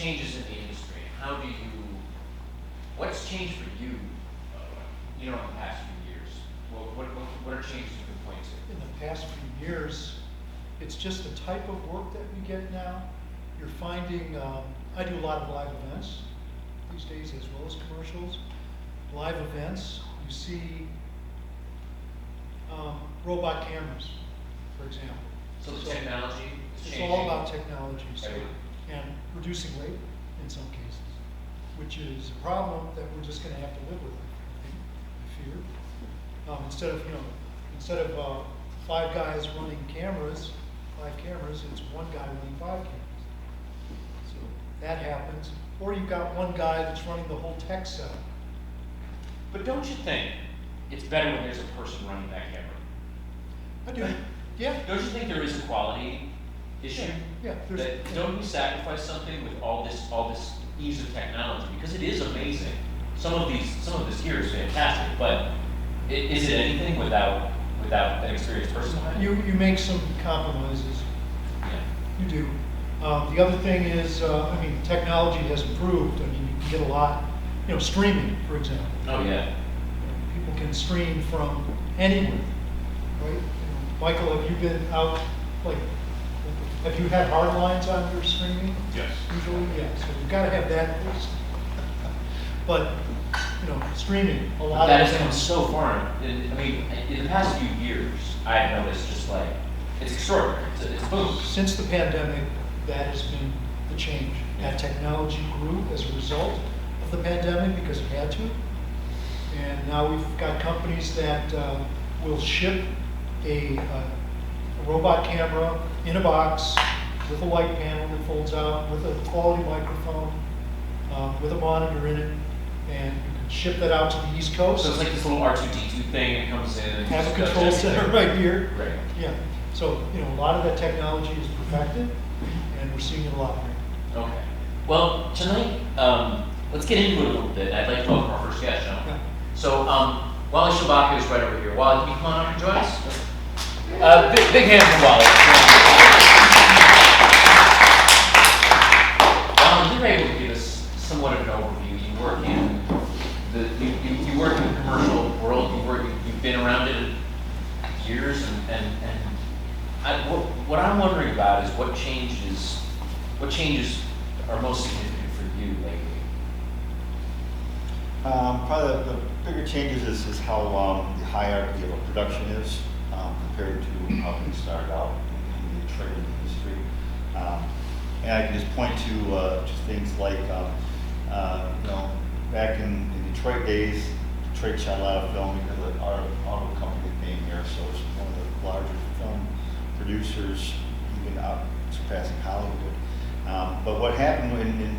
changes in the industry. How do you, what's changed for you, in the past few years? What are changes you can point to? In the past few years, it's just the type of work that we get now. You're finding, I do a lot of live events these days as well as commercials. Live events, you see robot cameras, for example. So the technology is It's changing? all about technology, so, Right. and reducing weight in some cases, which is a problem that we're just going to have to live with, I fear. Instead of 5 guys running five cameras, it's 1 guy running 5 cameras. So that happens. Or you've got 1 guy that's running the whole tech setup. But don't you think it's better when there's a person running that camera? I do, yeah. Don't you think there is a quality issue? Yeah. Don't we sacrifice something with all this ease of technology? Because it is amazing. Some of this here is fantastic, but is it anything without an experienced person behind it? You make some compromises. Yeah. You do. The other thing is, technology has improved. You can get a lot, streaming, for example. Oh yeah. People can stream from anywhere, right? Michael, have you been out, have you had hard lines on your streaming? Yes. Usually, yeah, so you've got to have that first. But, streaming, a lot That of has come things. so far. In the past few years, I've noticed it's extraordinary. It's boom. Since the pandemic, that has been the change. That technology grew as a result of the pandemic because it had to. And now we've got companies that will ship a robot camera in a box with a light panel that folds out, with a quality microphone, with a monitor in it, and you can ship that out to the East Coast. So it's like this little R2D2 thing that comes in and Have a just does control center everything. right here. Right. Yeah. So, a lot of that technology is perfected, and we're seeing it a lot more. Okay. Well, tonight, let's get into it a little bit. I'd like to welcome our first guest, John. Yeah. So, Wally Szczubialka is right over here. Wally, can you come on up and join us? Big hand for Wally. You're able to give us somewhat of an overview. You work in you work in the commercial world. You've been around it years, what I'm wondering about is what changes are most significant for you lately? Probably the bigger changes is how the hierarchy of a production is compared to how things started out in the trade industry. And I can just point to things like, back in Detroit days, Detroit shot a lot of film because of our auto company being here, so it's one of the larger film producers, even out surpassing Hollywood. But what happened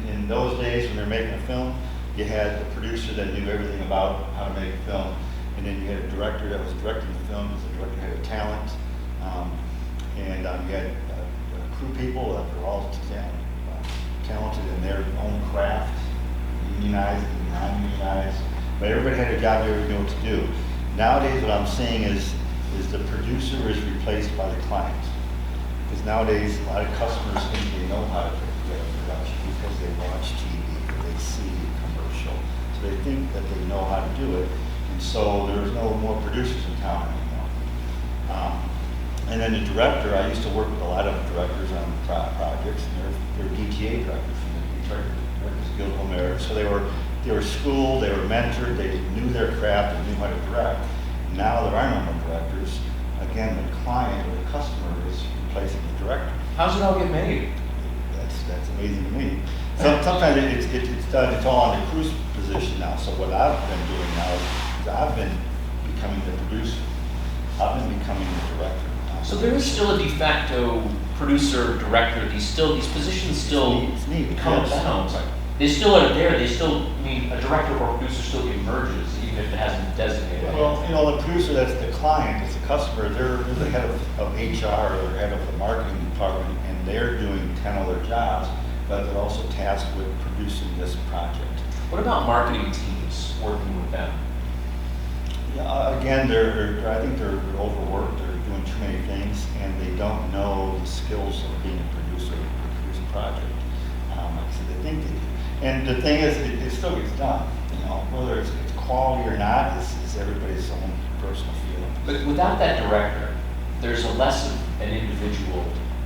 in those days when they're making a film, you had the producer that knew everything about how to make a film, and then you had a director that was directing the film, because the director had a talent, and you had crew people that were all talented in their own craft, unionized and non-unionized, but everybody had a job, everybody knew what to do. Nowadays what I'm seeing is the producer is replaced by the client. Because nowadays a lot of customers think they know how to get a production because they watch TV or they see a commercial. So they think that they know how to do it, and so there's no more producers in town anymore. And then the director, I used to work with a lot of directors on projects, and they're DTA directors from the Detroit Directors Guild of America. So they were schooled, they were mentored, they knew their craft, they knew how to direct. Now there are no more directors. Again, the client or the customer is replacing the director. How's it all get made? That's amazing to me. Sometimes it's done. It's all on the crew's position now. So what I've been doing now is I've been becoming the producer. I've been becoming the director. So there is still a de facto producer, director. These positions still come down. They still are there. They still, a director or producer still emerges, even if it hasn't designated. Well, the producer, that's the client, it's the customer. They're the head of HR or the head of the marketing department, and they're doing 10 other jobs, but they're also tasked with producing this project. What about marketing teams working with them? Yeah, again, I think they're overworked. They're doing too many things, and they don't know the skills of being a producer to produce a project. Like I that they think they do. And the thing is, it still gets done, you know, whether it's quality or not is everybody's own personal feeling. But without that director, there's a less of an individual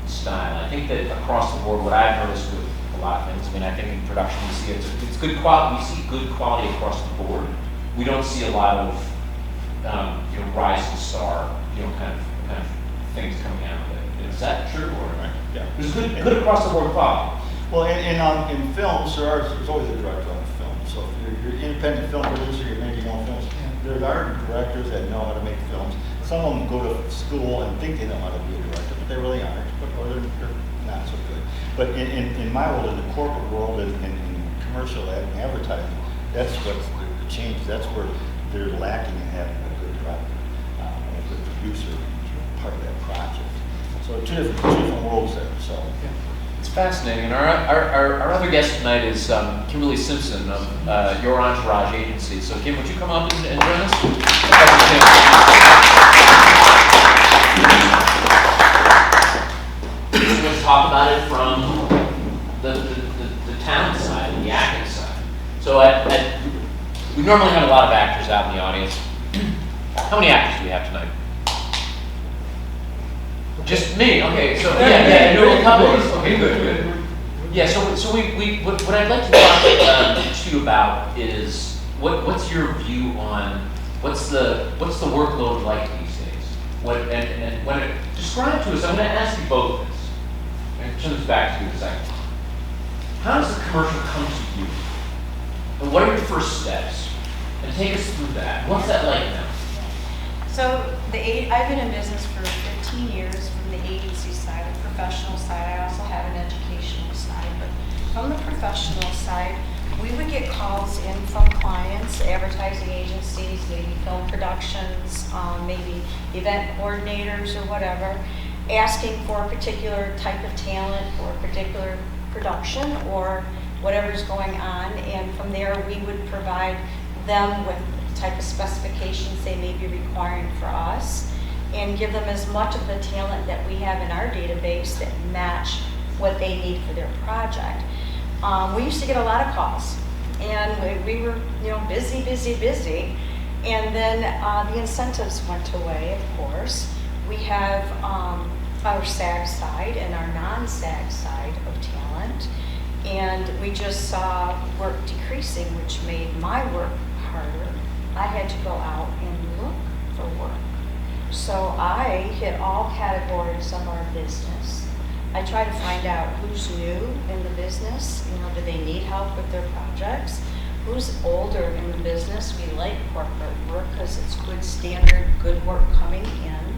style. I think that across the board, what I've noticed with a lot of things, I mean, I think in production we see it's good quality. We see good quality across the board. We don't see a lot of rising star, kind of things coming out of it. Is that true or? Right. Yeah. There's good across the board quality. Well, in films, there's always a director on the film. So if you're an independent film producer, you're making your own films. There are directors that know how to make films. Some of them go to school and think they know how to be a director, but they really aren't, or they're not so good. But in my world, in the corporate world, and in commercial advertising, that's what's the change. That's where they're lacking in having a good director and a good producer part of that project. So two different worlds there. So. Yeah. It's fascinating. And our other guest tonight is Kimberly Simpson of Your Entourage Agency. So Kim, would you come up and join us? We're going to talk about it from the talent side and the acting side. So we normally have a lot of actors out in the audience. How many actors do we have tonight? Just me, okay, so, a couple of us, okay, good. Yeah, so what I'd like to talk to you about is, what's your view on, what's the workload like these days? Describe to us, I'm gonna ask you both this, and turn this back to you in a second. How does the commercial come to you? And what are your first steps? And take us through that. What's that like now? So I've been in business for 15 years from the agency side, the professional side. I also have an educational side, but from the professional side, we would get calls in from clients, advertising agencies, maybe film productions, maybe event coordinators or whatever, asking for a particular type of talent or a particular production or whatever's going on. And from there, we would provide them with type of specifications they may be requiring for us and give them as much of the talent that we have in our database that match what they need for their project. We used to get a lot of calls and we were busy, and then the incentives went away, of course. We have our SAG side and our non-SAG side of talent, and we just saw work decreasing, which made my work harder. I had to go out and look for work. So I hit all categories of our business. I try to find out who's new in the business, do they need help with their projects? Who's older in the business? We like corporate work because it's good standard, good work coming in.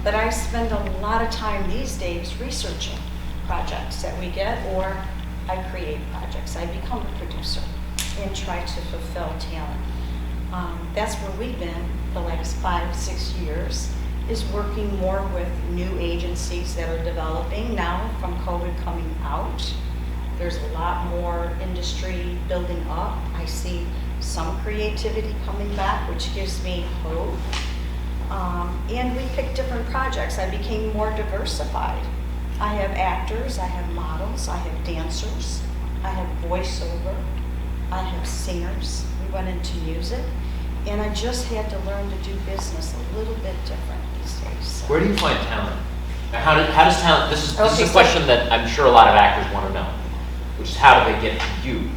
But I spend a lot of time these days researching projects that we get, or I create projects. I become a producer and try to fulfill talent. That's where we've been the last 5-6 years, is working more with new agencies that are developing now from COVID coming out. There's a lot more industry building up. I see some creativity coming back, which gives me hope. And we pick different projects. I became more diversified. I have actors, I have models, I have dancers, I have voiceover, I have singers. We went into music. And I just had to learn to do business a little bit different these days. So. Where do you find talent? How does talent, this is a So- question that I'm sure a lot of actors want to know, which is how do they get to you?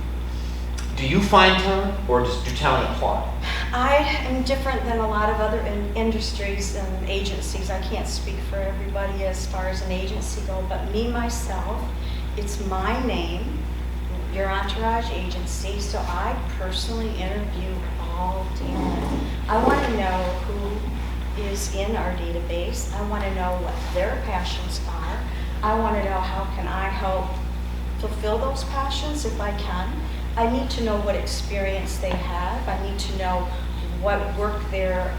Do you find talent, or do talent apply? I am different than a lot of other industries and agencies. I can't speak for everybody as far as an agency goes, but me, myself, it's my name, Your Entourage Agency, so I personally interview all talent. I want to know who is in our database. I want to know what their passions are. I want to know how can I help fulfill those passions if I can. I need to know what experience they have. I need to know what work their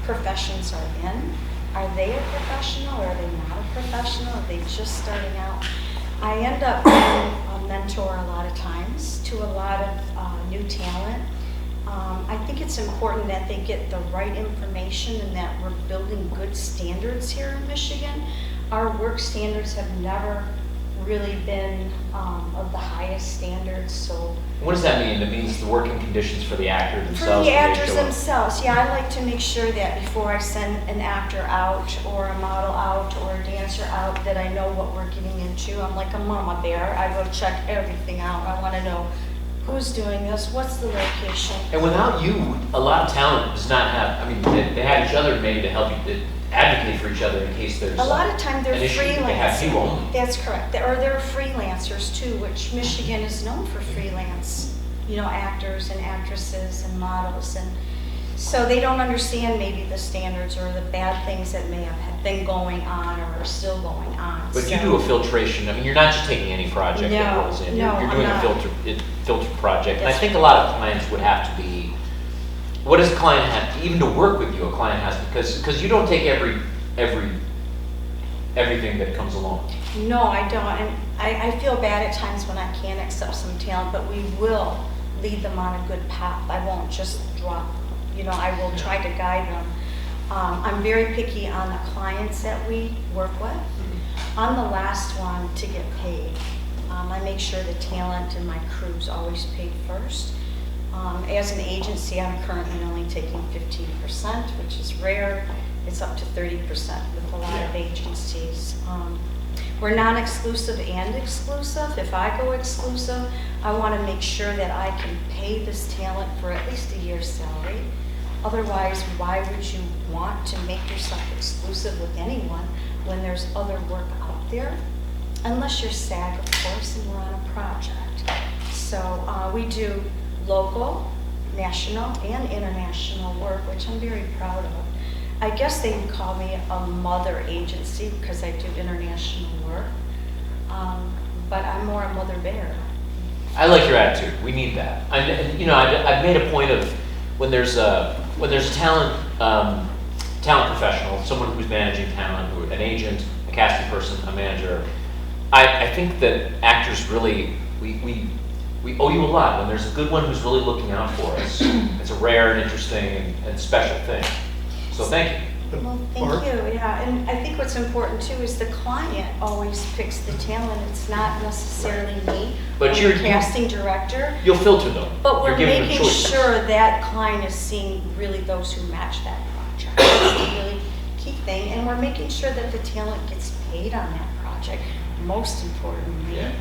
professions are in. Are they a professional or are they not a professional? Are they just starting out? I end up being a mentor a lot of times to a lot of new talent. I think it's important that they get the right information and that we're building good standards here in Michigan. Our work standards have never really been of the highest standards, so. What does that mean? It means the working conditions for the actor For themselves? the when they actors show up? themselves, yeah, I like to make sure that before I send an actor out, or a model out, or a dancer out, that I know what we're getting into. I'm like a mama bear, I go check everything out. I want to know who's doing this, what's the location. And without you, a lot of talent does not have, I mean, they have each other maybe to help you, to advocate for each other in case there's A lot of time they're an issue. They have you freelancers. only. That's correct. Or they're freelancers too, which Michigan is known for freelance, actors and actresses and models. And so they don't understand maybe the standards or the bad things that may have been going on or are still going on. But you So- do a filtration, I mean, you're not just taking any project that No, rolls in. no, You're I'm doing not. a filtered project. And I That's think a lot of clients would have to be, what does a client have, even to work with you, a client has, because you don't take everything that comes along. No, I don't. And I feel bad at times when I can't accept some talent, but we will lead them on a good path. I won't just drop, I will try to guide them. I'm very picky on the clients that we work with. I'm the last one to get paid. I make sure the talent and my crew's always paid first. As an agency, I'm currently only taking 15%, which is rare. It's up to 30% with a lot of agencies. We're non-exclusive and exclusive. If I go exclusive, I want to make sure that I can pay this talent for at least a year's salary. Otherwise, why would you want to make yourself exclusive with anyone when there's other work out there? Unless you're SAG, of course, and we're on a project. So we do local, national, and international work, which I'm very proud of. I guess they would call me a mother agency because I do international work, but I'm more a mother bear. I like your attitude. We need that. I've made a point of when there's a talent professional, someone who's managing talent, an agent, a casting person, a manager. I think that actors really we owe you a lot. When there's a good one who's really looking out for us, it's a rare and interesting and special thing. So thank you. Well, thank Mark? you, yeah, and I think what's important too is the client always picks the talent. It's not necessarily me, But or you're- the casting director. You'll filter them. But You're we're giving them making choices. sure that client is seeing really those who match that project. That's the really key thing, and we're making sure that the talent gets paid on that project, most importantly, Yeah.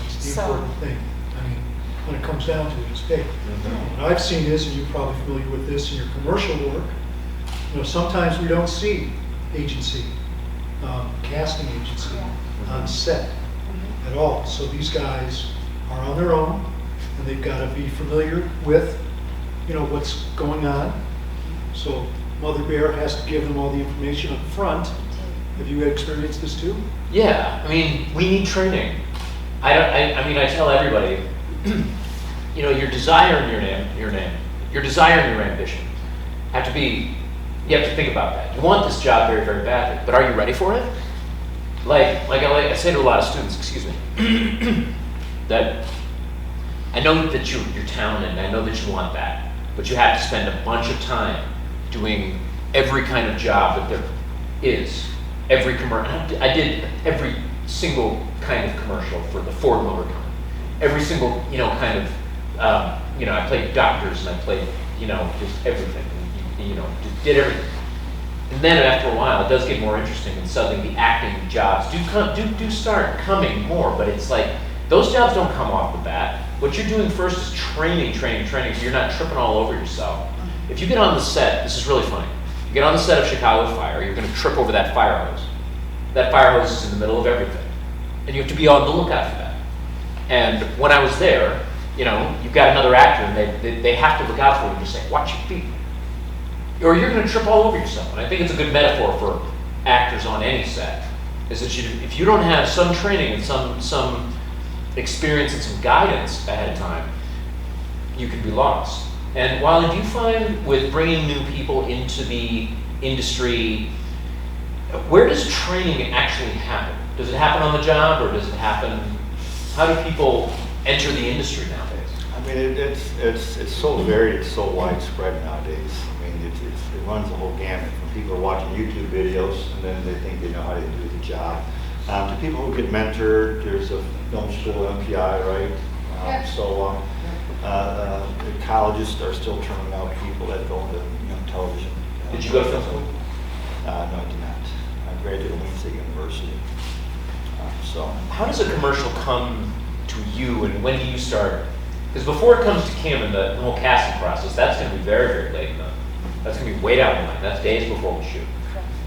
That's the So- important thing. I mean, when it comes down to it, it's pay. Mhm. What I've seen is, and you're probably familiar with this in your commercial work, sometimes we don't see agency, casting agency Yeah. on set Mhm. at all. So these guys are on their own, and they've got to be familiar with, what's going on. So Mother Bear has to give them all the information up front. Have you experienced this too? Yeah, I mean, we need training. I tell everybody, your desire and your desire and your ambition have to be, you have to think about that. You want this job very, very badly, but are you ready for it? Like I say to a lot of students, excuse me, that I know that you're talented and I know that you want that, but you have to spend a bunch of time doing every kind of job that there is. Every commercial, I did every single kind of commercial for the Ford Motor Company. Every single, kind of, I played doctors and I played, just everything, just did everything. And then after a while, it does get more interesting, and suddenly the acting jobs do start coming more. But it's like those jobs don't come off the bat. What you're doing first is training, so you're not tripping all over yourself. If you get on the set, this is really funny. You get on the set of Chicago Fire, you're going to trip over that fire hose. That fire hose is in the middle of everything, and you have to be on the lookout for that. And when I was there, you've got another actor, and they have to look out for you and just say, watch your feet, or you're going to trip all over yourself. And I think it's a good metaphor for actors on any set, is that if you don't have some training and some experience and some guidance ahead of time, you could be lost. And while I do find with bringing new people into the industry, where does training actually happen? Does it happen on the job, or does it happen, how do people enter the industry nowadays? I mean, it's so varied, it's so widespread nowadays. I mean, it runs the whole gamut. From people are watching YouTube videos and then they think they know how to do the job, To people who get mentored, there's a film school, MPI, right? Yeah. So the colleges are still turning out people that go into television. Did you go to film school? No, I did not. I graduated from Wayne State University. So How does a commercial come to you, and when do you start? Because before it comes to Kim and the whole casting process, that's going to be very, very late. That's going to be way down the line. That's days before we shoot.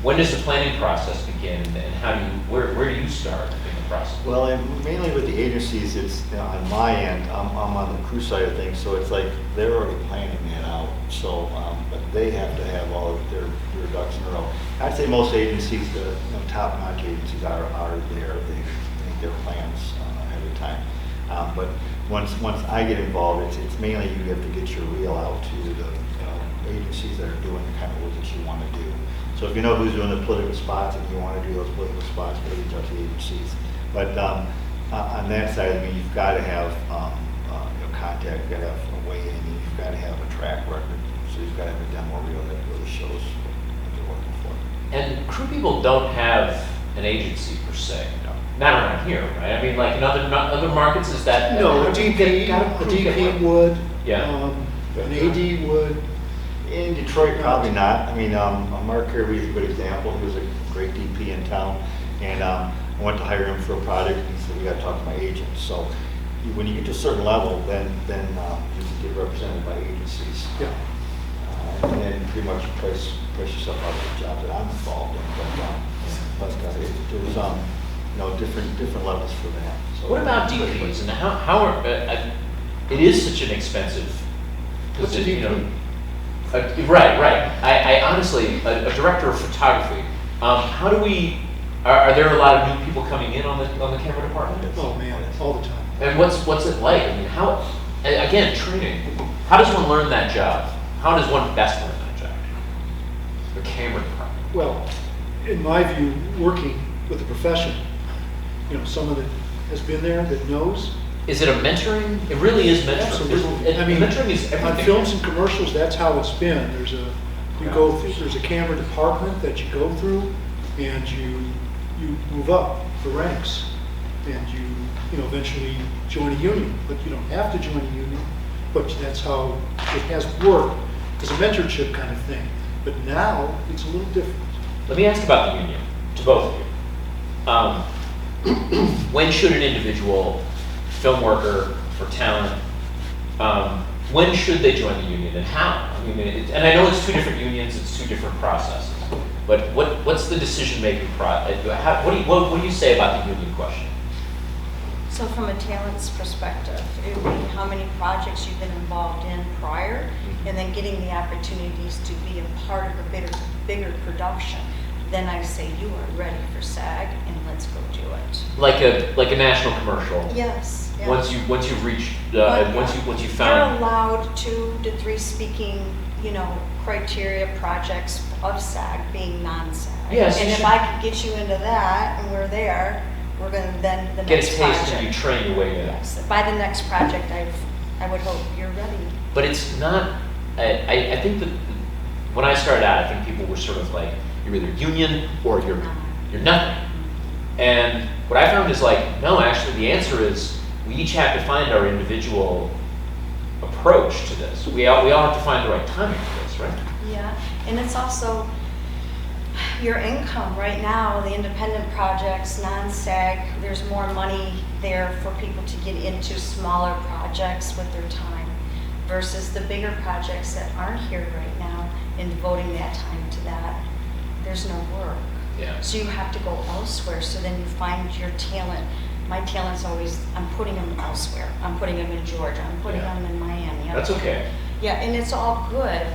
When does the planning process begin, and how do you, where do you start in the process? well, and mainly with the agencies, it's on my end. I'm on the crew side of things, so it's like they're already planning that out. So, but they have to have all of their ducks in a row. I'd say most agencies, the top-notch agencies are there. They make their plans ahead of time. But once I get involved, it's mainly you have to get your reel out to the agencies that are doing the kind of work that you want to do. So if you know who's doing the political spots and you want to do those political spots, you reach out to the agencies. But on that side, I mean, you've got to have contact, you've got to have a way in, you've got to have a track record. So you've got to have a demo reel that really shows what they're working for. And crew people don't have an agency per se. Not around here, right? I mean, like in other markets, is that? No, a DP would. Yeah. An AD would. In Detroit, probably not. I mean, Mark Kirby is a good example. He was a great DP in town, and I went to hire him for a project, and he said, we got to talk to my agent. So when you get to a certain level, then you can get represented by agencies. Yeah. And then pretty much price yourself out of the job that I'm involved in. But there's different levels for that. So What about DPs, and how are, it is such an expensive What's a position, DP? Right. I honestly, a director of photography, how do we, are there a lot of new people coming in on the camera department? Oh, man, all the time. And what's it like? I mean, how, again, training, how does one learn that job? How does one best learn that job? The camera department. Well, in my view, working with a professional, someone that has been there, that knows. Is it a mentoring? It really is mentoring. Absolutely. I mean, mentoring is everything. on films and commercials, that's how it's been. There's a camera department that you go through, and you move up the ranks, and you eventually join a union. But you don't have to join a union, but that's how it has worked. It's a mentorship kind of thing. But now it's a little different. Let me ask about the union, to both of you. When should an individual film worker or talent, when should they join the union, and how? I mean, and I know it's two different unions, it's two different processes, but what's the decision-making process? What do you say about the union question? So from a talent's perspective, it would be how many projects you've been involved in prior, and then getting the opportunities to be a part of a bigger production. Then I say you are ready for SAG, and let's go do it. Like a national commercial. Yes. Yeah. Once you've reached, But, once you found. You're allowed 2 to 3 speaking, criteria projects of SAG being non-SAG. Yes, And you if should- I could get you into that, and we're there, we're gonna then the Get a next taste project. and you train your way in. Yes, by the next project, I would hope you're ready. But it's not, I think that when I started out, I think people were sort of like, you're either union or you're nothing. And what I found is like, no, actually the answer is we each have to find our individual approach to this. We all have to find the right timing for this, right? Yeah, and it's also your income right now, the independent projects, non-SAG, there's more money there for people to get into smaller projects with their time versus the bigger projects that aren't here right now and devoting that time to that. There's no work. Yeah. So you have to go elsewhere, so then you find your talent. My talent's always, I'm putting them elsewhere. I'm putting them in Georgia, I'm putting Yeah. them in Miami. That's okay. Yeah, and it's all good,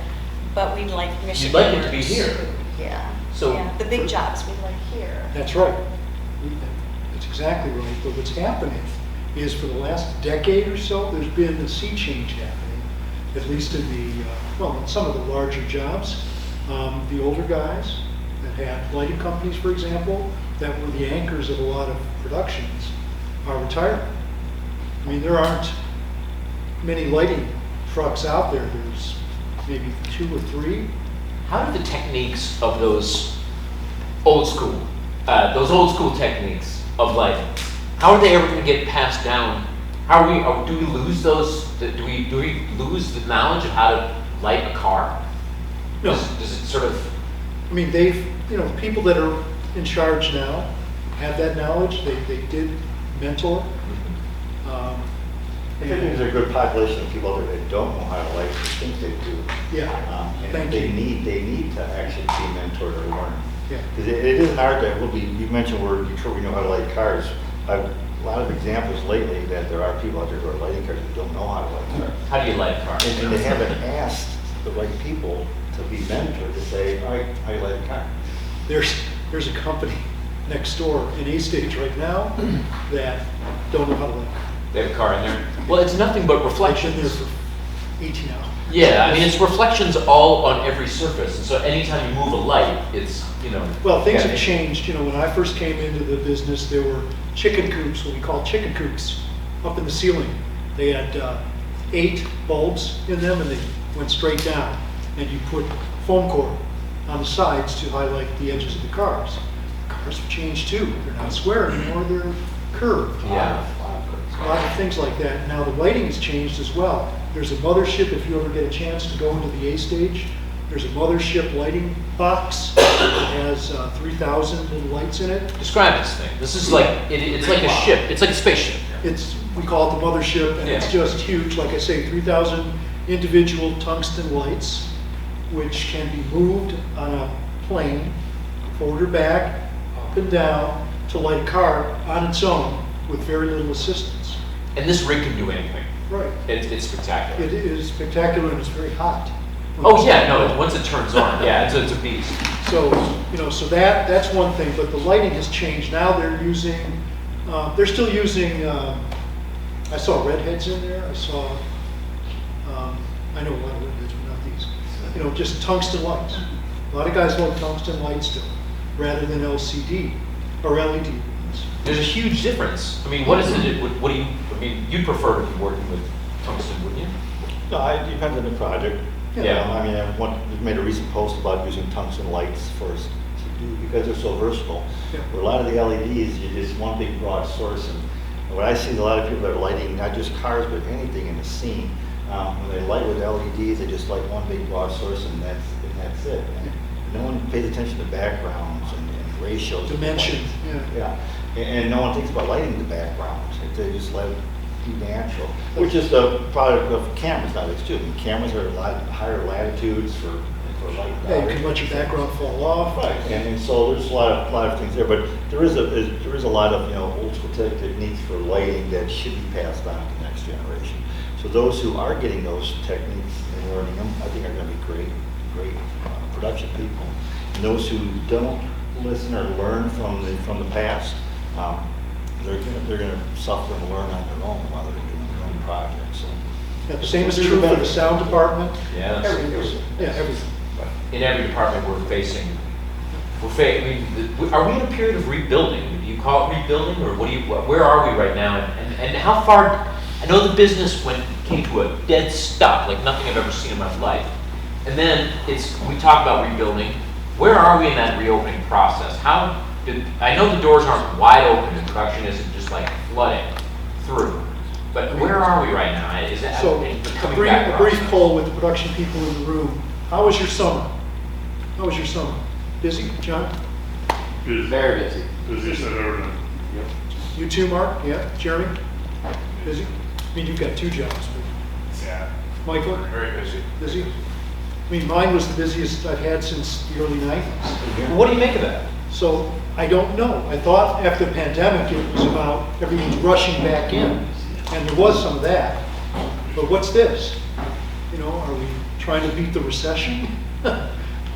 but we'd like Michigan. You'd like it to be here. Yeah. So- Yeah, the big jobs we'd like here. That's right. That's exactly right. But what's happening is for the last decade or so, there's been a sea change happening, at least in in some of the larger jobs. The older guys that had lighting companies, for example, that were the anchors of a lot of productions, are retiring. I mean, there aren't many lighting trucks out there. There's maybe 2 or 3. How do the techniques of those old school techniques of like, how are they ever gonna get passed down? How are we, do we lose those, do we lose the knowledge of how to light a car? No. Does it sort of, I mean, the people that are in charge now have that knowledge, they did mentor. I think there's a good population of people out there that don't know how to light, but think they do. Yeah, And thank they you. need to actually be mentored or learn. Yeah. Because it is an art that will be, you mentioned where Detroit, we know how to light cars. I've a lot of examples lately that there are people out there who are lighting cars who don't know how to light cars. how do you light a car? And they haven't asked the right people to be mentored to say, all right, how do you light a car? There's a company next door in A Stage right now that don't know how to light. They have a car in there? Well, it's nothing but I've been there reflections. for 18 hours. Yeah, I mean, it's reflections all on every surface, and so anytime you move a light, it's, Well, things yeah. have changed. When I first came into the business, there were chicken coops, what we call chicken coops, up in the ceiling. They had 8 bulbs in them, and they went straight down. And you put foam core on the sides to highlight the edges of the cars. Cars have changed too. They're not square anymore, they're curved. Yeah. A lot of things like that. Now, the lighting has changed as well. There's a mothership, if you ever get a chance to go into the A Stage, there's a mothership lighting box that has 3,000 little lights in it. Describe this thing. This is like, it's like a ship, it's like a spaceship. We call it the mothership, and it's Yeah. just huge. Like I say, 3,000 individual tungsten lights, which can be moved on a plane, forward or back, up and down, to light a car on its own with very little assistance. And this rig can do anything. Right. It's spectacular. It is spectacular, and it's very hot. Oh, yeah, no, once it turns on, yeah, it's a beast. So, so that's one thing, but the lighting has changed. Now they're still using, I saw redheads in there, I saw, I know a lot of redheads, but not these. Just tungsten lights. A lot of guys like tungsten lights still, rather than LCD or LED ones. There's a huge difference. I mean, what is it, what do you, you'd prefer to be working with tungsten, wouldn't you? No, it depends on the project. Yeah. We've made a recent post about using tungsten lights because they're so versatile. Yeah. Where a lot of the LEDs, you just one big broad source, and what I see a lot of people that are lighting not just cars but anything in the scene. When they light with LEDs, they just light one big broad source, and that's it. And no one pays attention to backgrounds and ratios. of Dimensions, light. yeah. And no one thinks about lighting the backgrounds. They just let it be natural, which is the product of cameras nowadays too. I mean, cameras are a lot higher latitudes for light. Yeah, you can let your background fall off. Right, and so there's a lot of things there, but there is a lot of old school techniques for lighting that should be passed on to the next generation. So those who are getting those techniques and learning them, I think are going to be great production people. And those who don't listen or learn from the past, they're going to suffer and learn on their own while they're doing their own projects. So. Yeah, the same is true for the sound department. Yeah, that's- Everything. Yeah, everything. In every department, are we in a period of rebuilding? Do you call it rebuilding, or where are we right now? And how far, I know the business came to a dead stop, like nothing I've ever seen in my life. And then we talk about rebuilding. Where are we in that reopening process? I know the doors aren't wide open and production isn't just like flooding through, but where are we right now? Is that So, coming a back brief process? poll with the production people in the room. How was your summer? Busy, John? Busy. Very busy. Busy said everything. You too, Mark? Yeah, Jeremy? Busy? I mean, you've got 2 jobs, but Yeah. Michael? Very busy. Busy? I mean, mine was the busiest I've had since the early 90s. Well, what do you make of that? So, I don't know. I thought after the pandemic, it was about everyone's rushing back in, and there was some of that. But what's this? Are we trying to beat the recession?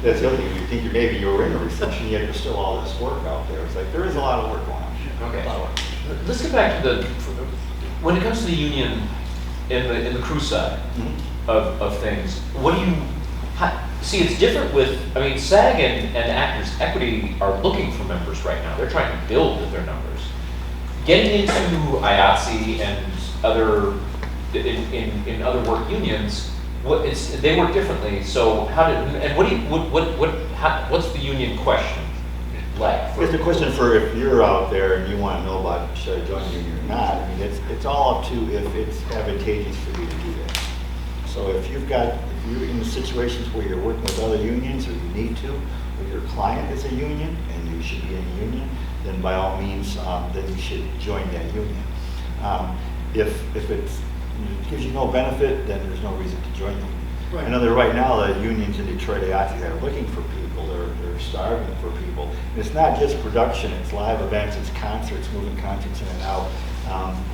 That's the other thing. You think maybe you're in a recession, yet there's still all this work out there. It's like there is a lot of work going on. Okay. A lot of work. Let's get back to when it comes to the union in the crew side of things. See, it's different with, SAG and Actors Equity are looking for members right now. They're trying to build their numbers. Getting into IATSE and other in other work unions, they work differently. So what's the union question? like? It's a question for if you're out there and you want to know about should I join a union or not. I mean, it's all up to if it's advantageous for you to do that. So if you're in situations where you're working with other unions or you need to, or your client is a union and you should be in a union, then by all means, then you should join that union. If it gives you no benefit, then there's no reason to join them. Right. I know that right now the unions in Detroit, they actually are looking for people. They're starving for people. And it's not just production; it's live events, it's concerts, moving concerts in and out.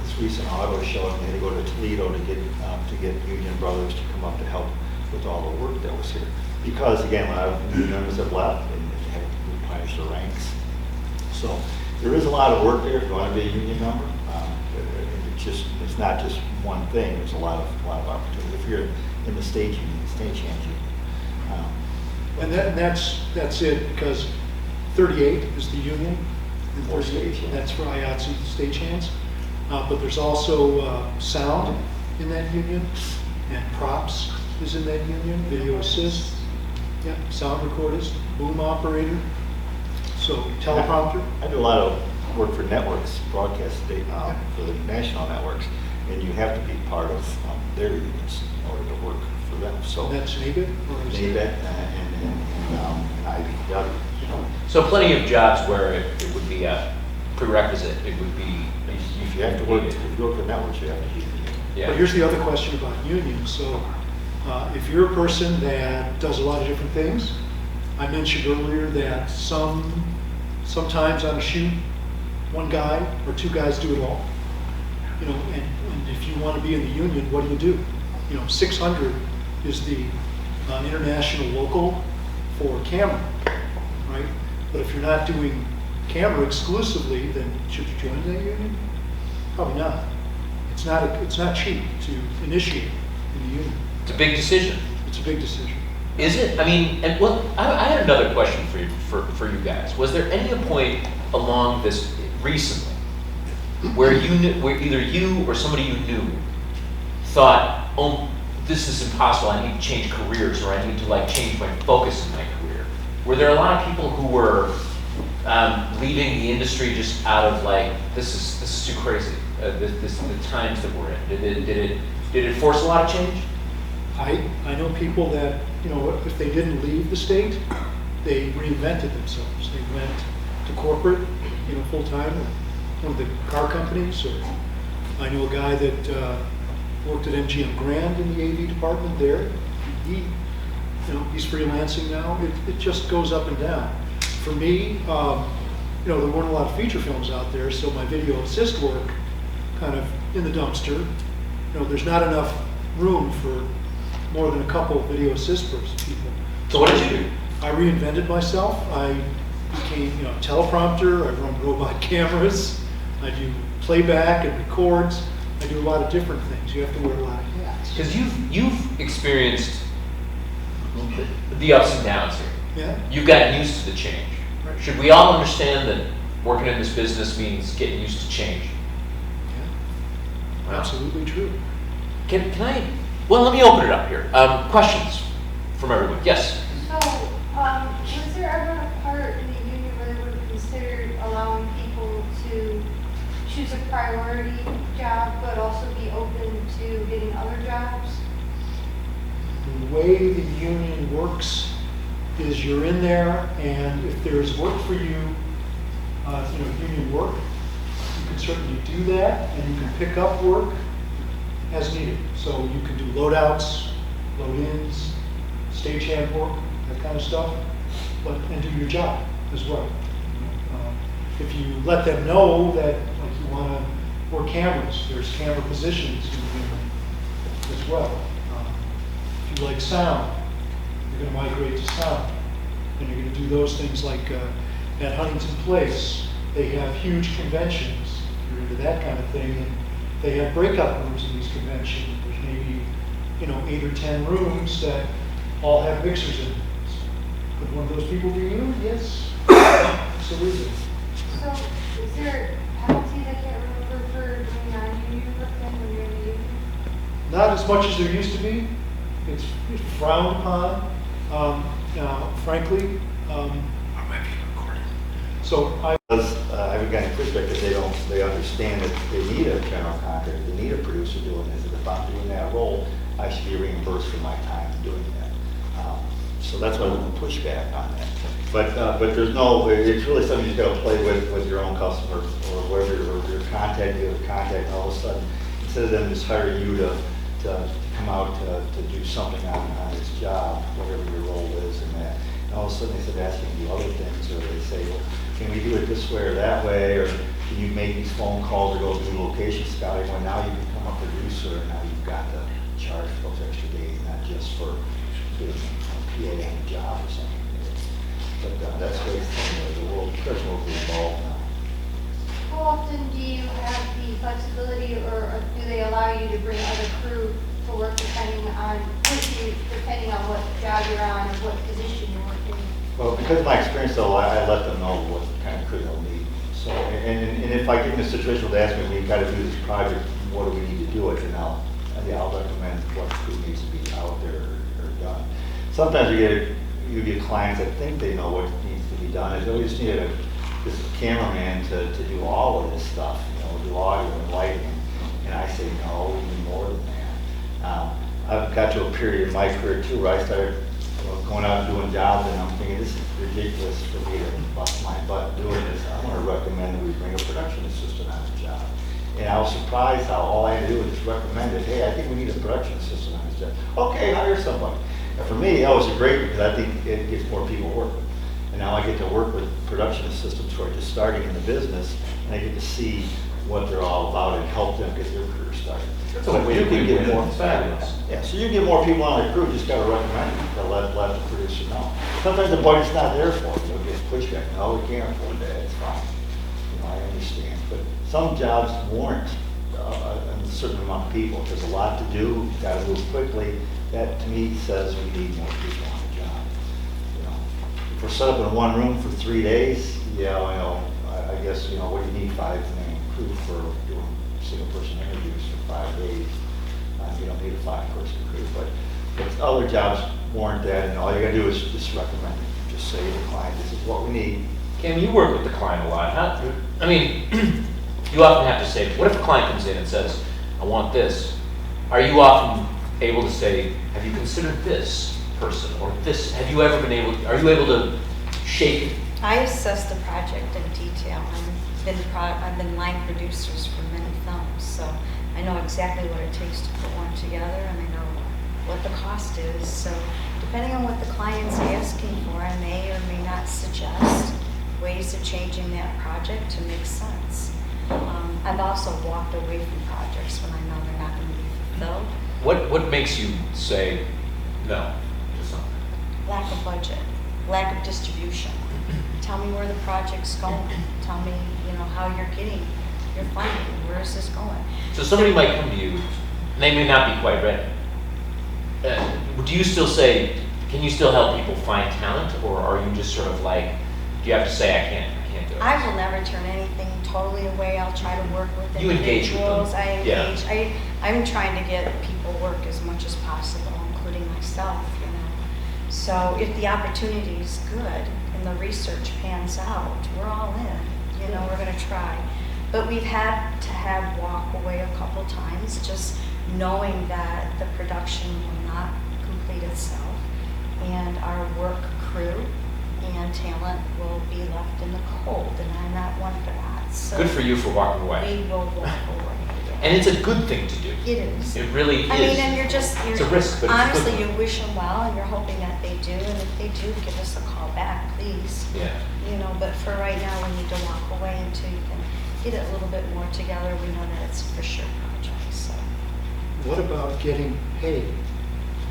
This recent auto show, they had to go to Toledo to get union brothers to come up to help with all the work that was here. Because again, a lot of union members have left and they have replenished their ranks. So there is a lot of work there if you want to be a union member. It's not just one thing. There's a lot of opportunity if you're in the stagehand union. And that's it, because 38 is the union. And Or 38, stagehands. that's for IATSE stagehands. But there's also sound in that union, and props is in that union, video assist, yeah, sound recordist, boom operator, so teleprompter. I do a lot of work for networks, broadcast state, for the national networks, and you have to be part of their unions in order to work for them. So And that's NABIT, or is NABET it? and IBW. So plenty of jobs where it would be a prerequisite, it would be. If you have to work, if you work for networks, you have to be in the union. Yeah. But here's the other question about unions. So if you're a person that does a lot of different things, I mentioned earlier that sometimes on a shoot, one guy or two guys do it all. You know, and if you want to be in the union, what do? 600 is the international local for camera, right? But if you're not doing camera exclusively, then should you join that union? Probably not. It's not cheap to initiate in the union. It's a big decision. It's a big decision. Is it? I mean, and well, I had another question for you guys. Was there any point along this recently where where either you or somebody you knew thought, oh, this is impossible, I need to change careers, or I need to change my focus in my career? Were there a lot of people who were leaving the industry just out of this is too crazy, the times that we're in? Did it force a lot of change? I know people that, if they didn't leave the state, they reinvented themselves. They went to corporate, full time, one of the car companies. Or I know a guy that worked at MGM Grand in the AV department there. He's freelancing now. It just goes up and down. For me, there weren't a lot of feature films out there, so my video assist work kind of in the dumpster. There's not enough room for more than a couple of video assist people. So what did you do? I reinvented myself. I became, teleprompter. I run robot cameras. I do playback and records. I do a lot of different things. You have to wear a lot of hats. Because you've experienced the ups and downs here. Yeah. You've gotten used to the change. Right. Should we all understand that working in this business means getting used to change? Yeah. Wow. Absolutely true. Can I? Well, let me open it up here. Questions from everyone? Yes. So, was there ever a part in the union where they would have considered allowing people to choose a priority job, but also be open to getting other jobs? The way the union works is you're in there, and if there's work for you, union work, you can certainly do that, and you can pick up work as needed. So you can do loadouts, load-ins, stagehand work, that kind of stuff, and do your job as well. If you let them know that you want to work cameras, there's camera positions in the union as well. If you like sound, you're going to migrate to sound, and you're going to do those things like at Huntington Place, they have huge conventions. If you're into that kind of thing, and they have breakout rooms in these conventions. There's maybe 8 or 10 rooms that all have mixers in them. Could one of those people be you? Yes, absolutely. So, is there penalties, I can't remember, for doing non-union work then when you're in the union? Not as much as there used to be. It's frowned upon. Now, frankly, So I, I haven't gotten pushback because they understand that they need a general contractor, they need a producer doing this. And if I'm doing that role, I should be reimbursed for my time doing that. So that's why we can push back on that. But there's no, it's really something you just gotta play with your own customer or wherever your contact, and all of a sudden, instead of them just hire you to come out to do something on this job, whatever your role is in that. And all of a sudden they start asking you other things, or they say, well, can we do it this way or that way, or can you make these phone calls or go do location scouting? Well, now you become a producer, and now you've got to charge for those extra days, not just for doing a PA on the job or something. But that's the way the world, professional world is evolved now. How often do you have the flexibility, or do they allow you to bring other crew to work depending on what job you're on or what position you're working? Well, because of my experience though, I let them know what kind of crew they'll need. So, and if I get in a situation where they ask me, we got to do this project, what do we need to do it, and I'll recommend what crew needs to be out there or done. Sometimes you get clients that think they know what needs to be done, and they just need this cameraman to do all of this stuff, do audio and lighting. And I say, no, we need more than that. I've got to a period in my career too where I started going out and doing jobs, and I'm thinking, this is ridiculous for me to bust my butt doing this. I'm going to recommend that we bring a production assistant on the job. And I was surprised how all I had to do was just recommend it. Hey, I think we need a production assistant on this job. Okay, hire somebody. And for me, that was great because I think it gives more people work. And now I get to work with production assistants who are just starting in the business, and I get to see what they're all about and help them get their career started. That's So a way you to can get win. more. It's fabulous. Yeah, so you get more people on the crew, just gotta recommend them to let the producer know. Sometimes the budget's not there for it, you'll get pushback, no, we can't afford that, it's fine. I understand, but some jobs warrant a certain amount of people. If there's a lot to do, you've gotta move quickly. That to me says we need more people on the job. If we're set up in one room for 3 days, yeah, I guess, what do you need 5-man crew for doing single person interviews for 5 days? You don't need a 5-person crew, but other jobs warrant that, and all you gotta do is just recommend it. Just say to the client, this is what we need. Cam, you work with the client a lot. I mean, you often have to say, what if a client comes in and says, I want this? Are you often able to say, have you considered this person or this? Have you ever been are you able to shape it? I assess the project in detail. I've been line producers for many films, so I know exactly what it takes to put one together, and I know what the cost is. So depending on what the client's asking for, I may or may not suggest ways of changing that project to make sense. I've also walked away from projects when I know they're not going to be fulfilled. What makes you say no to something? Lack of budget, lack of distribution. Tell me where the project's going. Tell me, how you're getting your funding. Where is this going? So somebody might come to you, and they may not be quite ready. Do you still say, can you still help people find talent, or are you just sort of like, do you have to say, I can't do it? I will never turn anything totally away. I'll try to work with You engage with them. individuals. I Yeah. engage. I'm trying to get people work as much as possible, including myself, So if the opportunity is good and the research pans out, we're all in. We're going to try. But we've had to walk away a couple times, just knowing that the production will not complete itself, and our work crew and talent will be left in the cold, and I'm not one for that. So Good for you for walking away. we will walk away. And it's a good thing to do. It is. It really is. I mean, and It's a risk, but it's a good honestly, one. you wish them well, and you're hoping that they do, and if they do, give us a call back, please. Yeah. But for right now, we need to walk away until you can get it a little bit more together. We know that it's for sure project, so. what about getting paid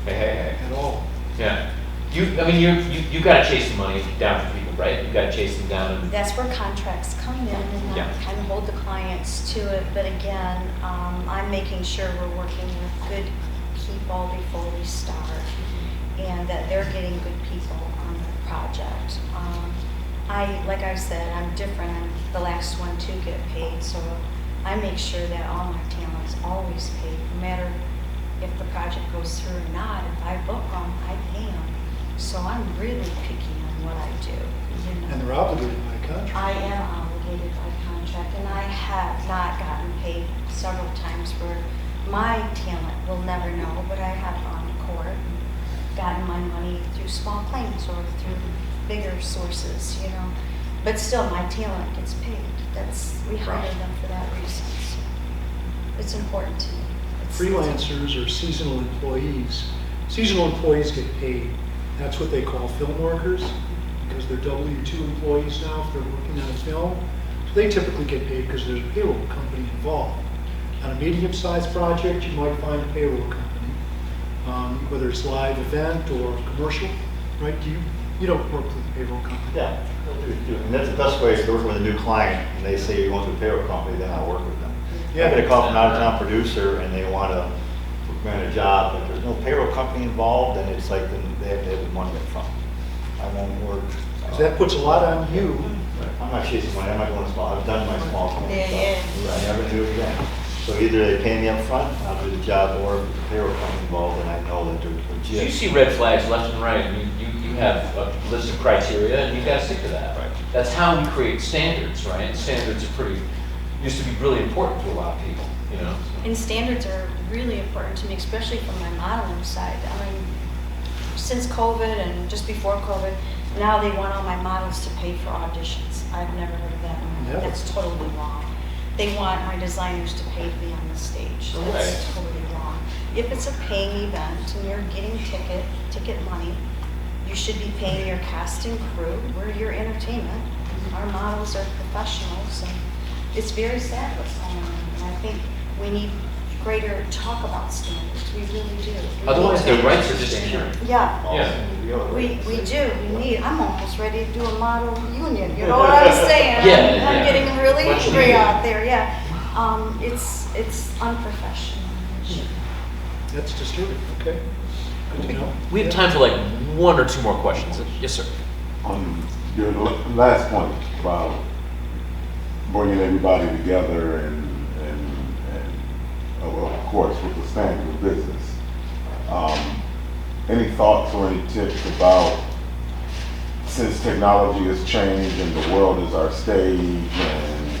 Hey. at all? Yeah. You got to chase the money down from people, right? You got to chase them down. And That's where contracts come in, and Yeah. kind of hold the clients to it. But again, I'm making sure we're working with good people before we start, and that they're getting good people on the project. Like I said, I'm different. I'm the last one to get paid, so I make sure that all my talent's always paid, no matter if the project goes through or not. If I book them, I pay them. So I'm really picky on what I do. You know. And they're obligated by contract. I am obligated by contract, and I have not gotten paid several times for my talent. We'll never know, but I have gone to court and gotten my money through small claims or through bigger sources, you know. But still, my talent gets paid. We hire them for that reason. So it's important to me. Freelancers or seasonal employees. Seasonal employees get paid. That's what they call film workers, because they're W-2 employees now if they're working on a film. So they typically get paid because there's a payroll company involved. On a medium-sized project, you might find a payroll company, whether it's live event or commercial, right? You don't work with a payroll company. Yeah, and that's the best way is to work with a new client, and they say you're going to a payroll company, then I'll work with them. Yeah. I get a call from an out-of-town producer, and they want to put me on a job, but there's no payroll company involved, and it's like, then they have to have the money up front. I won't work. Because that puts a lot on you. I'm not chasing money, I'm not going small, I've done my small company Yeah, stuff. I never do it again. So either they pay me up front, I'll do the job, or if the payroll company involved, and I know that they're legit. You see red flags left and right, and you have a list of criteria, and you gotta stick to that. Right. That's how we create standards, right? And standards are used to be really important to a lot of people, you know? And standards are really important to me, especially from my modeling side. I mean, since COVID and just before COVID, now they want all my models to pay for auditions. I've never heard of that. Never. That's totally wrong. They want my designers to pay to be on the stage. No That's way. totally wrong. If it's a paying event and you're getting ticket money, you should be paying your cast and crew. We're your entertainment. Our models are professionals, and it's very sad what's going on. And I think we need greater talk about standards. We really do. Otherwise, their rights are disappearing. Yeah. Yeah. We do. I'm almost ready to do a model union. You know what I'm saying? Yeah, I'm yeah. getting really Much angry needed. out there. Yeah. It's unprofessional. It should be. That's disturbing, okay. Good to know. We have time for like one or two more questions. Yes, sir. On your last point about bringing everybody together and of course with the standard of business, any thoughts or any tips about, since technology has changed and the world is our stage, and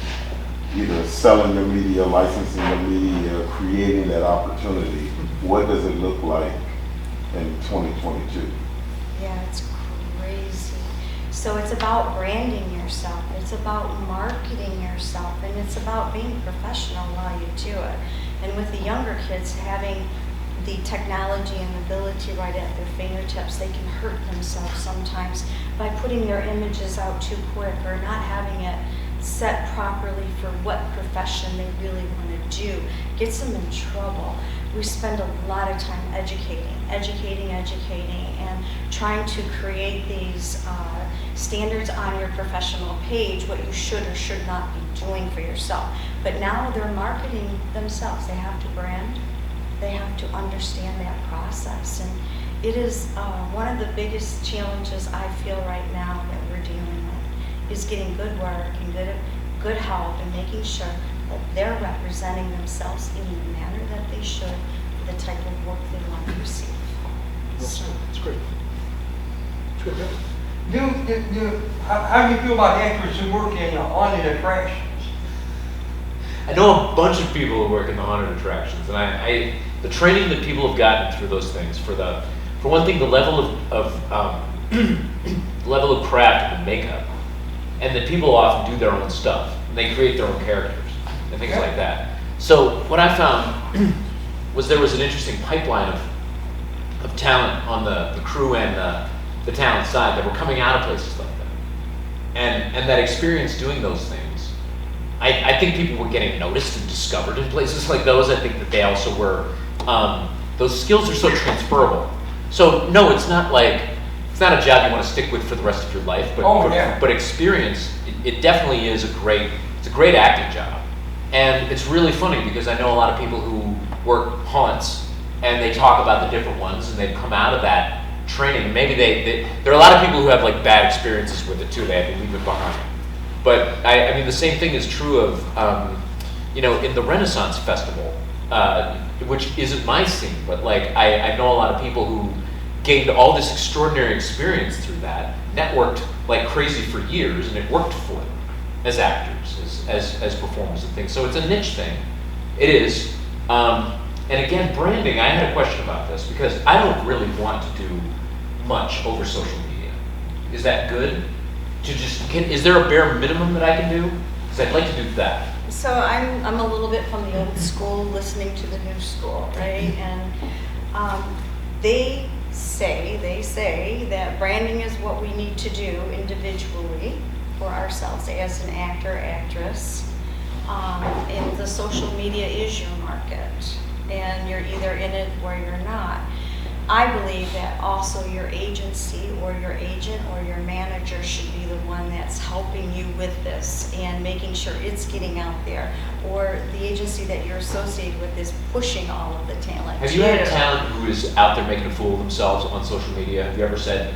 either selling the media, licensing the media, creating that opportunity, what does it look like in 2022? Yeah, it's crazy. So it's about branding yourself. It's about marketing yourself, and it's about being professional while you do it. And with the younger kids having the technology and the ability right at their fingertips, they can hurt themselves sometimes by putting their images out too quick or not having it set properly for what profession they really want to do. Gets them in trouble. We spend a lot of time educating, and trying to create these standards on your professional page, what you should or should not be doing for yourself. But now they're marketing themselves. They have to brand. They have to understand that process. And it is one of the biggest challenges I feel right now that we're dealing with, is getting good work and good help and making sure that they're representing themselves in the manner that they should for the type of work they want to receive. So, That's great. It's good. How do you feel about actors who work in haunted attractions? I know a bunch of people who work in the haunted attractions, and the training that people have gotten through those things, for one thing, the level of level of craft and makeup, and that people often do their own stuff. And they create their own characters and things like that. So what I found was there was an interesting pipeline of talent on the crew and the talent side that were coming out of places like that. And that experience doing those things, I think people were getting noticed and discovered in places like those. I think that they also were, those skills are so transferable. So no, it's not a job you want to stick with for the rest of your life, but experience, it definitely is a great acting job. And it's really funny because I know a lot of people who work haunts and they talk about the different ones and they've come out of that training. Maybe there are a lot of people who have like bad experiences with it too. They have to leave it behind. But I mean, the same thing is true of, in the Renaissance Festival, which isn't my scene, but like I know a lot of people who gained all this extraordinary experience through that. networked like crazy for years, and it worked for them as actors, as performers and things. So it's a niche thing. It is. And again, branding, I had a question about this because I don't really want to do much over social media. Is that good? Is there a bare minimum that I can do? Because I'd like to do that. So I'm a little bit from the old school, listening to the new school, right? And they say that branding is what we need to do individually for ourselves as an actor, actress. And the social media is your market, and you're either in it or you're not. I believe that also your agency or your agent or your manager should be the one that's helping you with this and making sure it's getting out there. Or the agency that you're associated with is pushing all of the talent. Have you had a talent who is out there making a fool of themselves on social media? Have you ever said,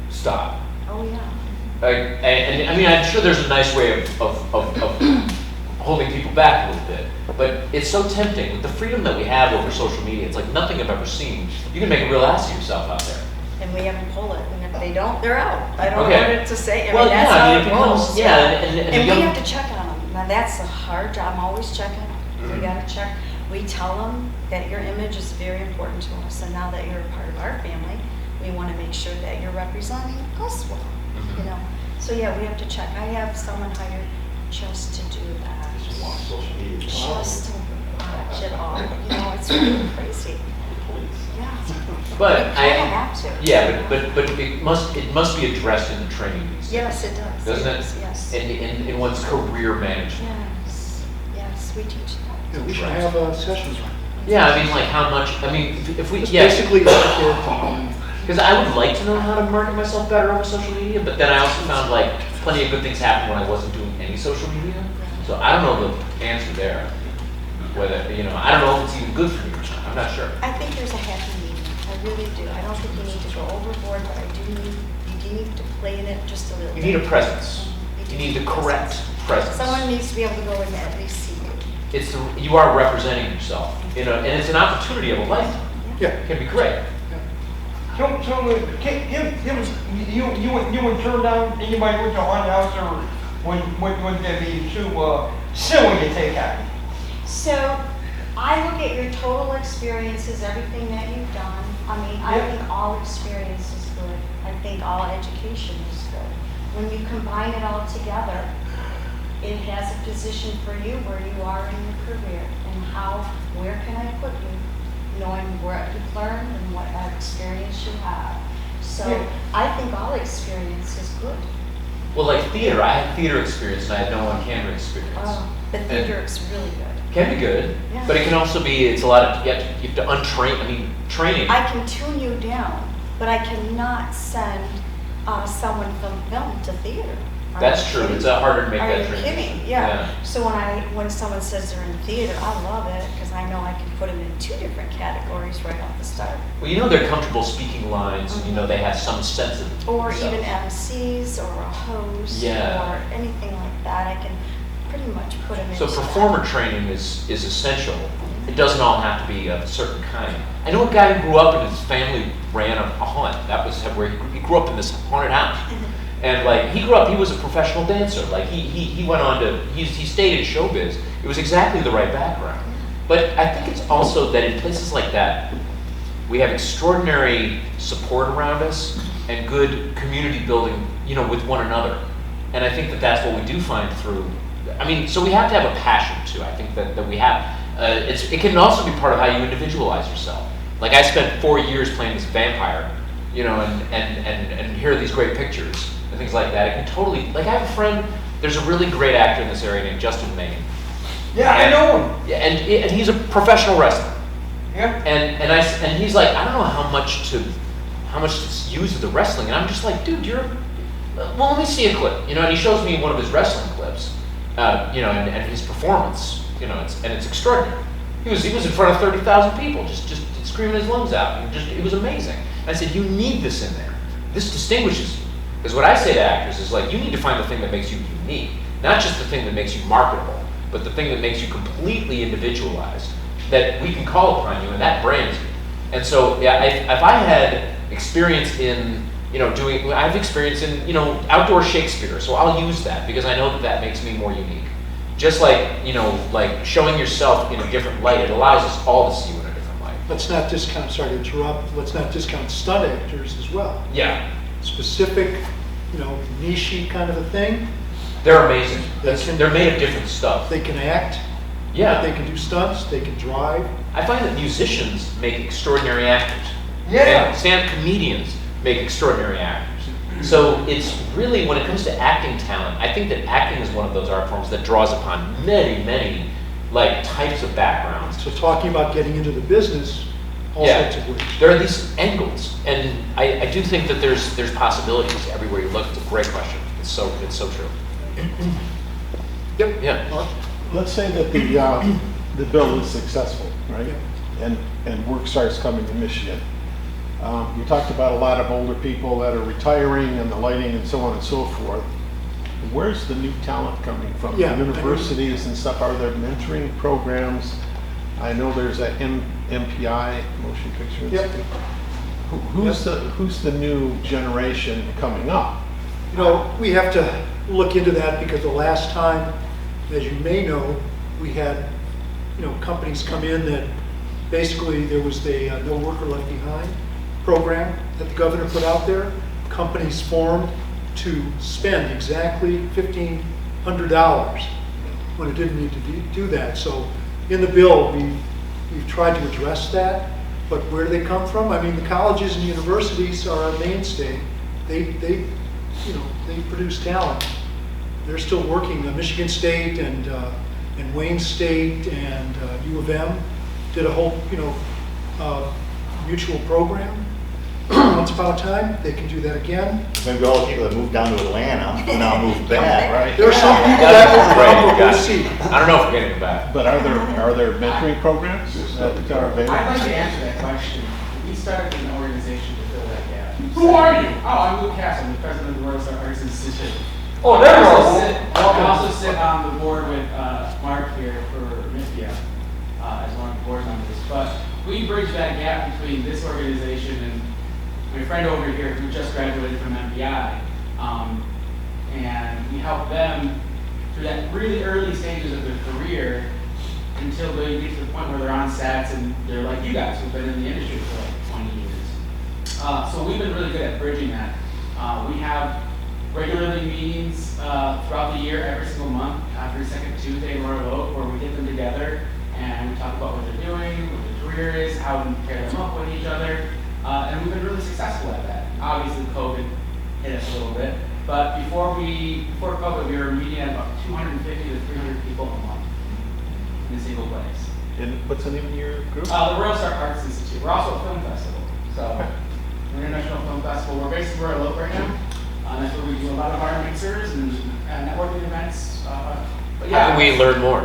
stop? Oh, yeah. And I mean, I'm sure there's a nice way of holding people back a little bit, but it's so tempting with the freedom that we have over social media. It's like nothing I've ever seen. You can make a real ass of yourself out there. And we haven't pulled it, and if they don't, they're out. I don't Okay. know what to say. I Well, mean, that's yeah, I how mean, it it becomes- rolls. yeah, And young- we have to check on them. Now, that's a hard job. I'm always checking. We gotta check. We tell them that your image is very important to us, and now that you're a part of our family, we wanna make sure that you're representing us well, you know? So, yeah, we have to check. I have someone hired just to do that. Social media. Just to watch it all. You know, it's really crazy. Yeah. But You kinda have to. yeah, but it must be addressed in the training these days. Yes, it does. Doesn't it? Yes. In one's career management. Yes, we teach that. Yeah, we should have sessions on it. Yeah, I mean, like how much, I mean, if we, It's yes. basically like Because I would like to know how to market myself better over social media, but then I also found like plenty of good things happen when I wasn't doing any social media. So I don't know the answer there. Whether, you know, I don't know if it's even good for me or not. I'm not sure. I think there's a happy medium. I really do. I don't think you need to go overboard, but you do need to play in it just a little You bit. need a presence. do You need need the a correct presence. Someone needs to be able to go in and at least see you. You are representing yourself, you know, and it's an opportunity of a lifetime. Yeah. It can be great. So, you would turn down anybody with your own house, or would there be too silly to take out? So I look at your total experiences, everything that you've done. I mean, I Yeah. think all experience is good. I think all education is good. When you combine it all together, it has a position for you where you are in your career and where can I put you, knowing what you've learned and what experience you have. So Yeah. I think all experience is good. Well, like theater, I had theater experience and I had no on-camera experience. The theater is really good. Can be good, Yeah. but it can also be, it's a lot of, you have to untrain, I mean, training. I can tune you down, but I cannot send someone from film to theater. Are That's you true, kidding? it's harder to make Are that you transition. kidding? Yeah. So when someone says they're in theater, I love it because I know I can put them in two different categories right off the start. Well, you know they're comfortable speaking lines, and you know they have some sense of Or themselves. even MCs or a host Yeah. or anything like that. I can pretty much put them in. So performer training is essential. It doesn't all have to be of a certain kind. I know a guy who grew up and his family ran a haunt. That was where he grew up in this haunted house. And like he grew up, he was a professional dancer. Like he went on to, he stayed in showbiz. It was exactly the right background. But I think it's also that in places like that, we have extraordinary support around us and good community building, you know, with one another. And I think that that's what we do find through, I mean, so we have to have a passion too. I think that we have, it can also be part of how you individualize yourself. Like I spent 4 years playing this vampire, you know, and here are these great pictures and things like that. It can totally, like I have a friend, there's a really great actor in this area named Justin Maine. Yeah, I know him. Yeah, and he's a professional wrestler. Yeah. And he's like, I don't know how much to use of the wrestling. And I'm just like, dude, well, let me see a clip. You know, and he shows me one of his wrestling clips, you know, and his performance, you know, it's extraordinary. He was in front of 30,000 people, just screaming his lungs out. And it was amazing. And I said, you need this in there. This distinguishes you. Because what I say to actors is like, you need to find the thing that makes you unique, not just the thing that makes you marketable, but the thing that makes you completely individualized, that we can call upon you, and that brands you. And so, yeah, if I had experience in doing, I have experience in, outdoor Shakespeare, so I'll use that because I know that that makes me more unique. Just like, like showing yourself in a different light, it allows us all to see you in a different light. Let's not discount, sorry to interrupt, let's not discount stunt actors as well. Yeah, Specific, niche kind of a thing. they're amazing. They can- They're made of different stuff. They can act. Yeah. They can do stunts, they can drive. I find that musicians make extraordinary actors. Yeah. And stand-up comedians make extraordinary actors. So it's really, when it comes to acting talent, I think that acting is one of those art forms that draws upon many, many types of backgrounds. So talking about getting into the business, all Yeah. sorts of ways. There are these angles, and I do think that there's possibilities everywhere you look. It's a great question. It's so true. Yep. Yeah. Mark? Let's say that the bill is successful, right? And work starts coming to Michigan. You talked about a lot of older people that are retiring and the lighting and so on and so forth. Where's the new talent coming from? Yeah, Universities and stuff, are there mentoring programs? I know there's a MPI, Motion Picture Institute. Who's the new generation coming up? We have to look into that because the last time, as you may know, we had, companies come in that basically there was the No Worker Left Behind program that the governor put out there. Companies formed to spend exactly $1,500 when it didn't need to do that. So in the bill, we've tried to address that, but where do they come from? I mean, the colleges and universities are a mainstay. They produce talent. They're still working. Michigan State and Wayne State and U of M did a whole, mutual program. Once upon a time, they can do that again. Maybe all the people that moved down to Atlanta now move back, right? There are some people that will come, but we'll see. I don't know if we're getting it back. But are there mentoring programs that are available? I'd like to answer that question. We started an organization to fill that gap. Who are you? Oh, I'm Luke Cass. I'm the president of the Royal Star Arts Institute. Oh, there you I are. also sit on the board with Mark here for MIFIA as one of the board members. But we bridge that gap between this organization and my friend over here who just graduated from MPI. And we help them through that really early stages of their career until they get to the point where they're on sets and they're like you guys who've been in the industry for like 20 years. So we've been really good at bridging that. We have regularly meetings throughout the year, every single month, every second Tuesday in Royal Oak, where we get them together and we talk about what they're doing, what their career is, how we pair them up with each other. And we've been really successful at that. Obviously, COVID hit us a little bit, but before COVID, we were meeting at about 250 to 300 people a month in a single place. And what's the name of your group? The Royal Star Arts Institute. We're also a film festival, so we're an international film festival. We're based in Royal Oak right now. That's where we do a lot of our mixers and networking events. But yeah, How can we learn more?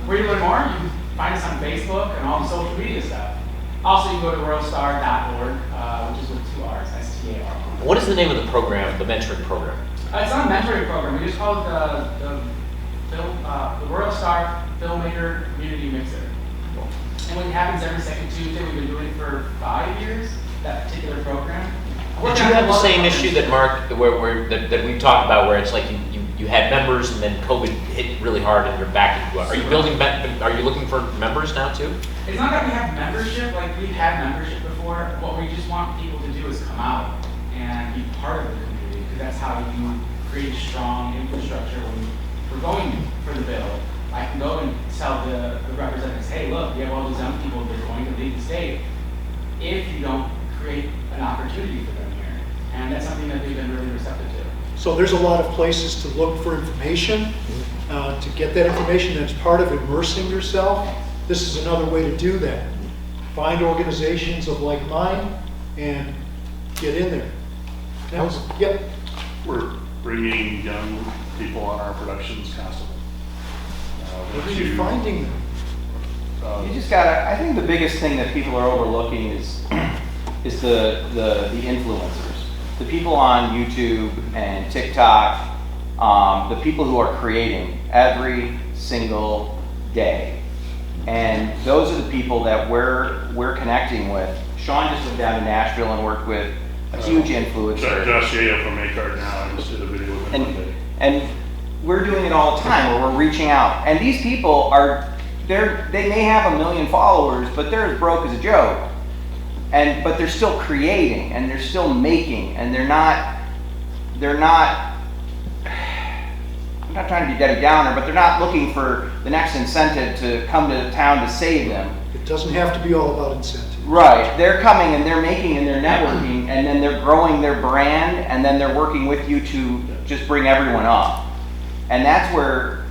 Where you learn more, you can find us on Facebook and all the social media stuff. Also, you can go to royalstar.org, which is with 2 R's, STAR. What is the name of the program, the mentoring program? It's not a mentoring program. We just call it the Royal Star Filmmaker Community Mixer. And it happens every second Tuesday. We've been doing it for 5 years, that particular program. Did you have the same issue that Mark, that we talked about, where it's like you had members and then COVID hit really hard and you're back into it? Are you looking for members now too? It's not that we have membership, like we've had membership before. What we just want people to do is come out and be part of the community, because that's how you create strong infrastructure when we're going for the bill. I can go and tell the representatives, hey, look, we have all these young people that are going to leave the state if you don't create an opportunity for them here. And that's something that they've been really receptive to. So there's a lot of places to look for information, to get that information. That's part of immersing yourself. This is another way to do that. Find organizations of like mind and get in there. Now, yep. We're bringing young people on our productions constantly. Where are you finding them? You just gotta, I think the biggest thing that people are overlooking is the influencers. The people on YouTube and TikTok, the people who are creating every single day. And those are the people that we're connecting with. Sean just went down to Nashville and worked with a huge influencer. Josh Yayo from Make-Art Now, I just did a video with him Monday. And we're doing it all the time where we're reaching out. And these people are, they may have 1 million followers, but they're as broke as a joke. But they're still creating and they're still making, and they're not, I'm not trying to be Debbie Downer, but they're not looking for the next incentive to come to town to save them. It doesn't have to be all about incentive. Right, they're coming and they're making and they're networking, and then they're growing their brand, and then they're working with you to just bring everyone up. And that's where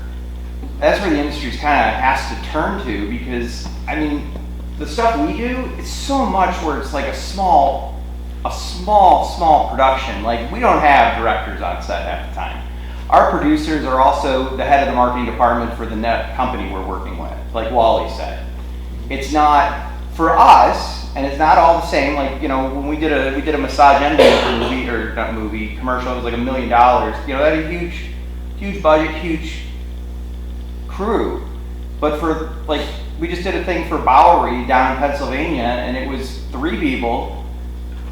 the industry's kind of has to turn to, because, I mean, the stuff we do, it's so much where it's like a small production. Like, we don't have directors on set half the time. Our producers are also the head of the marketing department for the net company we're working with, like Wally said. It's not, for us, and it's not all the same, like, you know, when we did a massage envy movie, or not movie, commercial, it was like $1 million. You know, that had a huge budget, huge crew. But for, like, we just did a thing for Bowery down in Pennsylvania, and it was 3 people,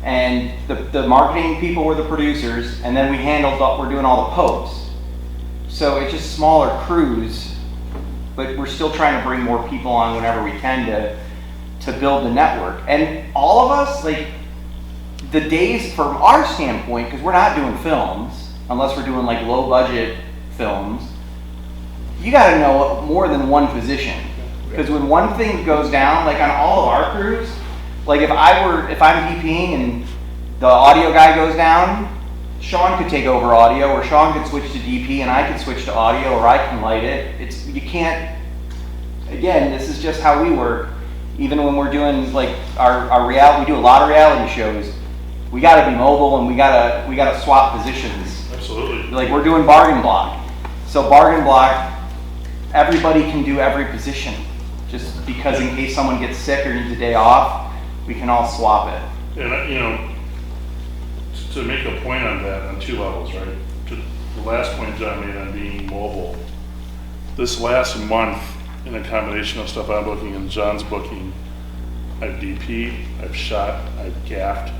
and the marketing people were the producers, and then we're doing all the posts. So it's just smaller crews, but we're still trying to bring more people on whenever we can to build the network. And all of us, like, the days from our standpoint, because we're not doing films, unless we're doing like low budget films, you gotta know more than one position. Because when one thing goes down, like on all of our crews, like if I'm DPing and the audio guy goes down, Sean could take over audio, or Sean could switch to DP and I could switch to audio, or I can light it. You can't, again, this is just how we work. Even when we're doing like our reality, we do a lot of reality shows, we gotta be mobile and we gotta swap positions. Absolutely. Like we're doing bargain block. So bargain block, everybody can do every position. Just because in case someone gets sick or needs a day off, we can all swap it. And, you know, to make a point on that on 2 levels, right? To the last point John made on being mobile, this last month, in a combination of stuff I'm booking and John's booking, I've DP'd, I've shot, I've gaffed.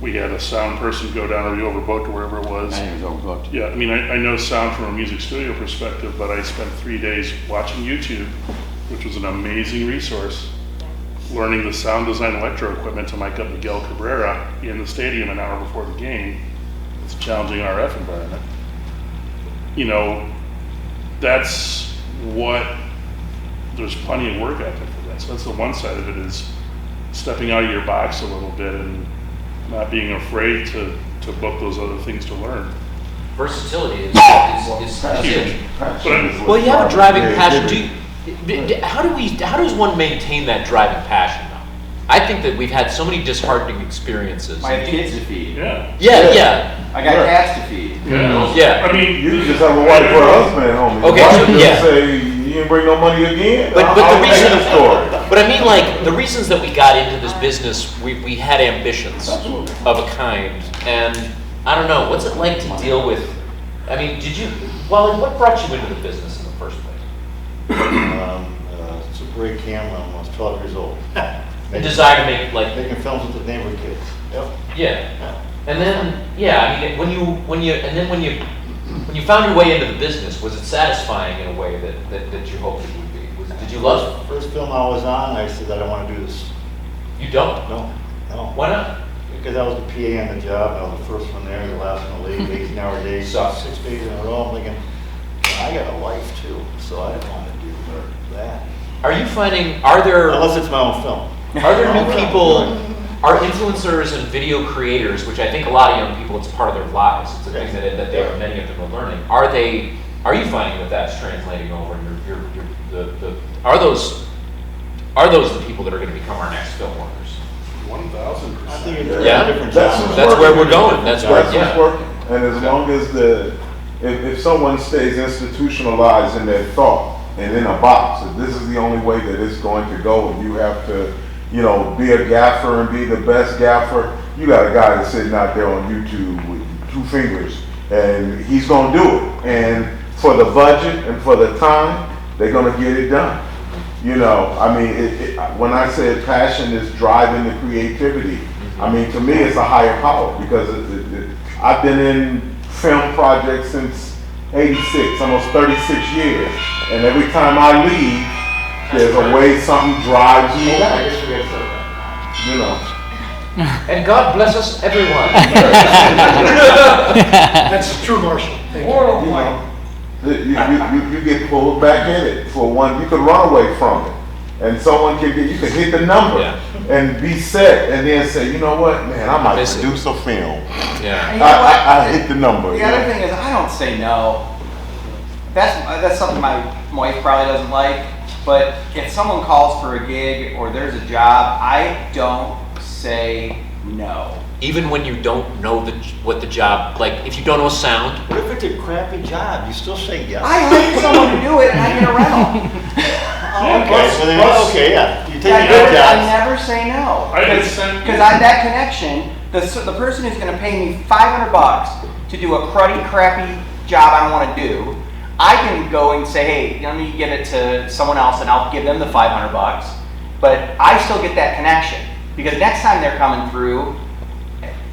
We had a sound person go down, or we overbooked, or wherever it was. I think it was overbooked. Yeah, I mean, I know sound from a music studio perspective, but I spent 3 days watching YouTube, which was an amazing resource, learning the sound design electro equipment to mic up Miguel Cabrera in the stadium an hour before the game. It's a challenging RF environment. You know, that's what, there's plenty of work out there for that. So that's the one side of it, is stepping out of your box a little bit and not being afraid to book those other things to learn. Versatility is Huge. it. Well, you have a driving passion. How does one maintain that driving passion though? I think that we've had so many disheartening experiences. I have kids to feed. Yeah. Yeah. I got cats to feed. Yeah. I mean, You just have a wife or a husband at home. Okay, Your wife so, just yeah. say, you didn't bring no money again? But the I'll reason, tell you the story. but I mean, like, the reasons that we got into this business, we had ambitions of a kind, and I don't know, what's it like to deal with, I mean, Wally, what brought you into the business in the first place? It's a great camera when I was 12 years old. The desire to make, like, Making films with the neighborhood kids. Yep. yeah, and then, yeah, I mean, when you found your way into the business, was it satisfying in a way that you hoped it would be? Did you love it? First film I was on, I said that I want to do this. You don't? No. Why not? Because I was the PA on the job, I was the first one there, the last one late, 18-hour days, Sucks. 6 days in a row. I'm thinking, I got a life too, so I didn't want to do that. Are you finding, are there Unless it's my own film. new people, are influencers and video creators, which I think a lot of young people, it's part of their lives, it's a thing that many of them are learning. Are you finding that that's translating over and are those the people that are going to become our next film workers? 1,000%. I think it's Yeah. a different That's genre. what's That's working. where we're going. That's where, what's yeah. working. And as long as if someone stays institutionalized in their thought and in a box, if this is the only way that it's going to go, and you have to, be a gaffer and be the best gaffer, you got a guy that's sitting out there on YouTube with 2 fingers, and he's going to do it. And for the budget and for the time, they're going to get it done. When I said passion is driving the creativity, I mean, to me, it's a higher power because I've been in film projects since '86, almost 36 years, and every time I leave, there's a way something drives me back. You know. And God bless us, everyone. That's true, Marshall. Thank you. Oh, You my. know, you get pulled back in it for one. You can run away from it, and someone can get. You can hit the number Yeah. and be set, and then say, you know what, man, I might Miss it. produce a film. Yeah. And you know what? I hit the number. The you other know? thing is, I don't say no. That's something my wife probably doesn't like. But if someone calls for a gig or there's a job, I don't say no. Even when you don't know what the job, like if you don't know a sound, What if it's a crappy job? You still say yes? I hired someone to do it and I get a rental. Okay, so then, okay, yeah. You take I a good never, I job. never say no. I understand. Because I that connection, the person who's going to pay me $500 to do a cruddy, crappy job I don't want to do, I can go and say, hey, you need to give it to someone else, and I'll give them the $500. But I still get that connection because next time they're coming through,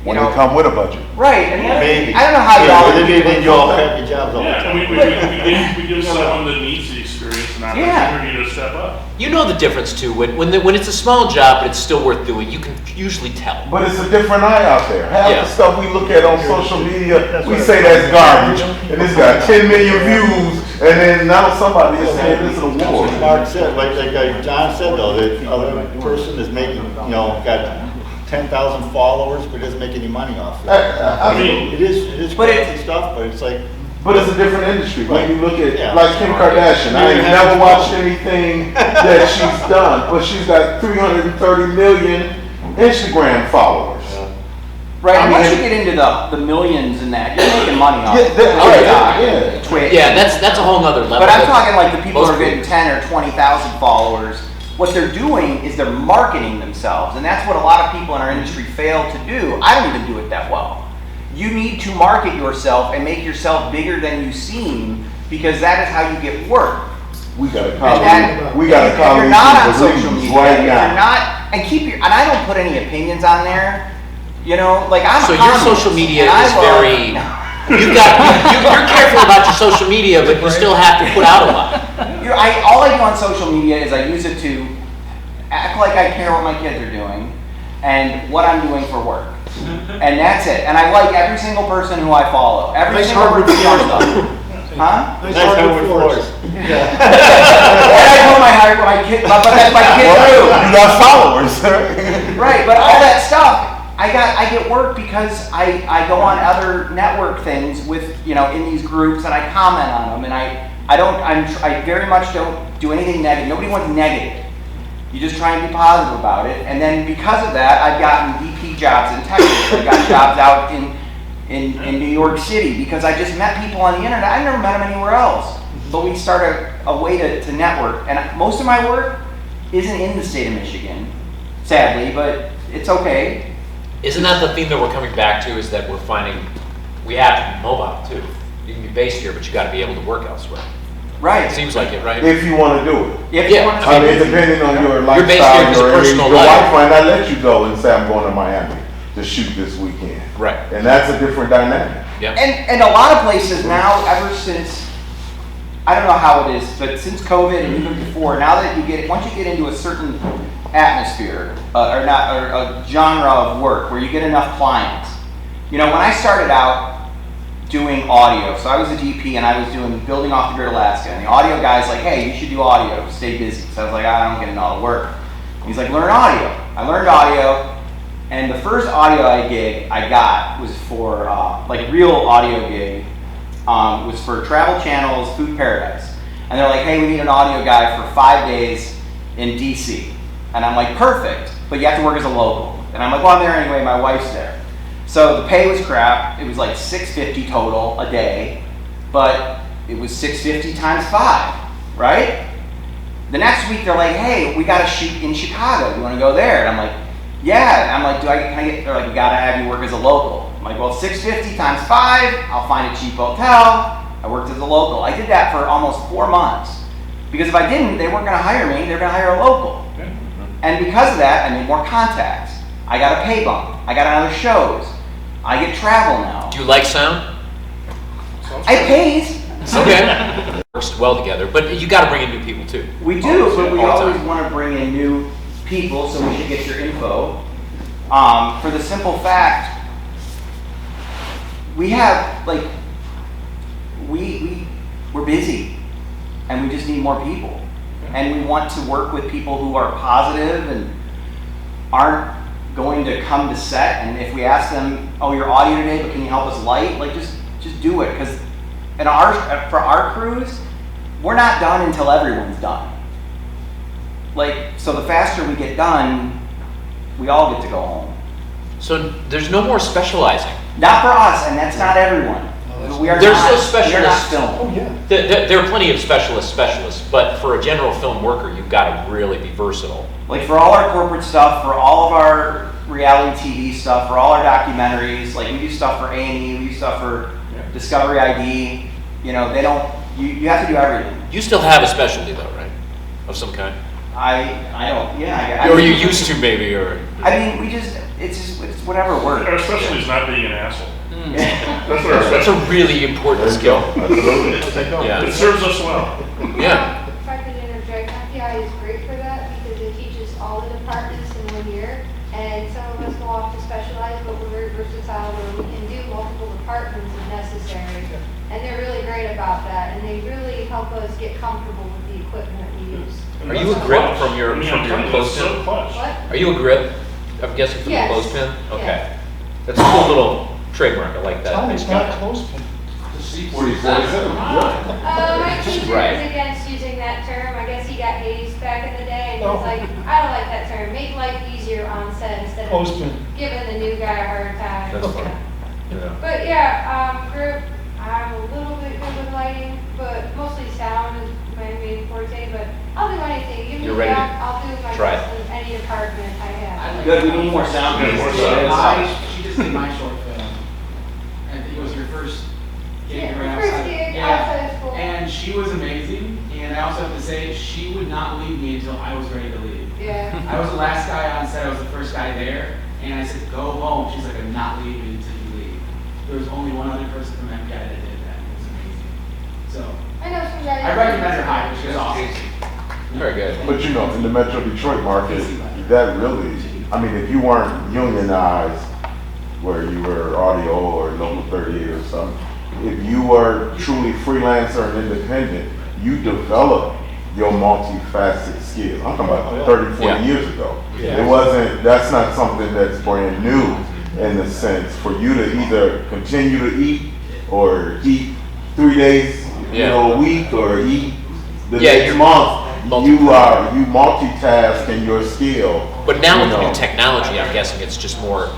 When they come with a budget. right? And the other thing, Maybe. I don't know how Yeah, y'all. but they do all crappy jobs all the Yeah, time. and we give someone that needs the experience an Yeah. opportunity to step up. you know the difference too. When it's a small job but it's still worth doing, you can usually tell. But it's a different eye out there. Half Yeah. the stuff we look at on social media, we say that's garbage, and it's got 10 million views, and then now somebody is saying this is an award. Mark said, like John said though, that other person is making, got 10,000 followers, but doesn't make any money off it. I mean, It is But crazy stuff, but it's like, but it's a different industry. When you look at, Yeah. like Kim Kardashian, I ain't never watched anything that she's done, but she's got 330 million Instagram followers. Right, I and once mean- you get into the millions and that, you're making money off Yeah, it. yeah. Twitch. Yeah, that's a whole nother level. But I'm talking like the people who Most are getting people- 10 or 20,000 followers. What they're doing is they're marketing themselves, and that's what a lot of people in our industry fail to do. I don't even do it that well. You need to market yourself and make yourself bigger than you seem, because that is how you get work. We got a And college. that- We got a if you're college not on in social Belize media, right if you're now. not, and I don't put any opinions on there. Like I'm. So a your communist, social media and I is love- very. You're careful about your social media, but you still have to put out a lot. All I do on social media is I use it to act like I care what my kids are doing and what I'm doing for work. And that's it. And I like every single person who I follow. Every Nice single hardwood person floors, comes up. Huh? Nice nice hardwood hardwood floors. floors. And I put my heart, my kid, but that's my kid too. You got followers. Right, but all that stuff, I get work because I go on other network things with, in these groups and I comment on them, and I very much don't do anything negative. Nobody wants negative. You just try and be positive about it. And then because of that, I've gotten VP jobs in Texas. I've got jobs out in New York City because I just met people on the internet. I never met them anywhere else. But we started a way to network. And most of my work isn't in the state of Michigan, sadly, but it's okay. Isn't that the theme that we're coming back to? Is that we're finding we have to be mobile too. You can be based here, but you got to be able to work elsewhere. Right. It seems like it, right? If you want to do it. If Yeah, you want to I mean, depending on your You're based lifestyle, here because of your personal your life. wife might not let you go and say, I'm going to Miami to shoot this weekend. Right. And that's a different dynamic. Yeah. And a lot of places now, ever since, I don't know how it is, but since COVID and even before, now that once you get into a certain atmosphere, or a genre of work where you get enough clients. When I started out doing audio, so I was a DP and I was building off the grid Alaska, and the audio guy's like, hey, you should do audio, stay busy. So I was like, I don't get into all the work. And he's like, learn audio. I learned audio, and the first audio gig I got was for, real audio gig, was for Travel Channel's Food Paradise. And they're like, hey, we need an audio guy for 5 days in DC. And I'm like, perfect, but you have to work as a local. And I'm like, well, I'm there anyway, my wife's there. So the pay was crap. It was like $650 total a day, but it was $650 times 5, right? The next week they're like, hey, we got a shoot in Chicago. You want to go there? And I'm like, yeah. And I'm like, can I get? They're like, we got to have you work as a local. I'm like, well, $650 times 5. I'll find a cheap hotel. I worked as a local. I did that for almost 4 months because if I didn't, they weren't going to hire me. They're going to hire a local. And because of that, I made more contacts. I got a pay bump. I got on other shows. I get travel now. Do you like sound? It pays. Okay. Works well together, but you got to bring in new people too. We do, but we All the always time. want to bring in new people, so we should get your info. For the simple fact, we have, like, we're busy, and we just need more people. And we want to work with people who are positive and aren't going to come to set, and if we ask them, oh, your audio today, but can you help us light? Like, just do it, because for our crews, we're not done until everyone's done. Like, so the faster we get done, we all get to go home. So there's no more specializing. Not for us, and that's not everyone. There's no specialists. We are not film. Oh, yeah. There are plenty of specialists, but for a general film worker, you've got to really be versatile. Like for all our corporate stuff, for all of our reality TV stuff, for all our documentaries, like we do stuff for A&E, we do stuff for Discovery ID. You know, they don't. You have to do everything. You still have a specialty though, right? Of some kind. I don't. Yeah. Or you used to maybe, or. I mean, it's whatever works. Our specialty is not being an asshole. Yeah. That's what our That's specialty. a really important skill. Absolutely. Yeah. It serves us well. Yeah. If I could interject, FBI is great for that because it teaches all the departments in 1 year. And some of us go off to specialize, but we're very versatile where we can do multiple departments if necessary. And they're really great about that. And they really help us get comfortable with the equipment that we use. Are you a grip from your It's so clothespin? clutch. What? Are you a grip? I'm guessing from Yes. the clothespin? Okay. Yes. That's a cool little trademark, I like that. Tell me it's not a clothespin. My teacher Right. was against using that term. I guess he got hazed back in the day, and he was Oh. like, I don't like that term. Make life easier on set instead of Clothespin. giving the new guy a hard time. That's funny. Yeah. But yeah, group, I'm a little bit good with lighting, but mostly sound is my main forte, but I'll do anything. Give me You're a ready to job, I'll do my try best in any department I have. Good. We need more sound. Yeah, more sound. She just did my short film. I think it was your first gig Yeah, right first outside. gig Yeah. outside of school. And she was amazing, and I also have to say, she would not leave me until I was ready to leave. Yeah. I was the last guy on set, I was the first guy there, and I said, go home. She's like, I'm not leaving until you leave. There was only one other person from MPI that did that, it was amazing. So, I know some guys. I recommend her highly, she was awesome. Very good. But you know, in the Metro Detroit market, that really, I mean, if you weren't unionized, where you were audio or local 38 or something, if you were truly freelancer and independent, you develop your multifaceted skill. I'm talking about 30, 40 Yeah. years ago. Yeah. It wasn't, that's not something that's brand new in the sense for you to either continue to eat or eat 3 days, a week, or eat the next you're month. multi- You multitask in your skill. But now you with the know. new technology, I'm guessing it's just more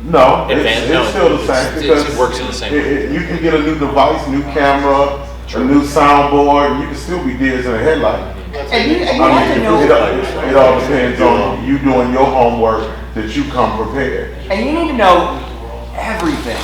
No, advanced. it's still the same because it works in the same way. you can get a new device, new camera, a new soundboard, and you can still be deers in the headlight. And you I have to mean, know. it all depends on you doing your homework that you come prepared. And you need to know everything.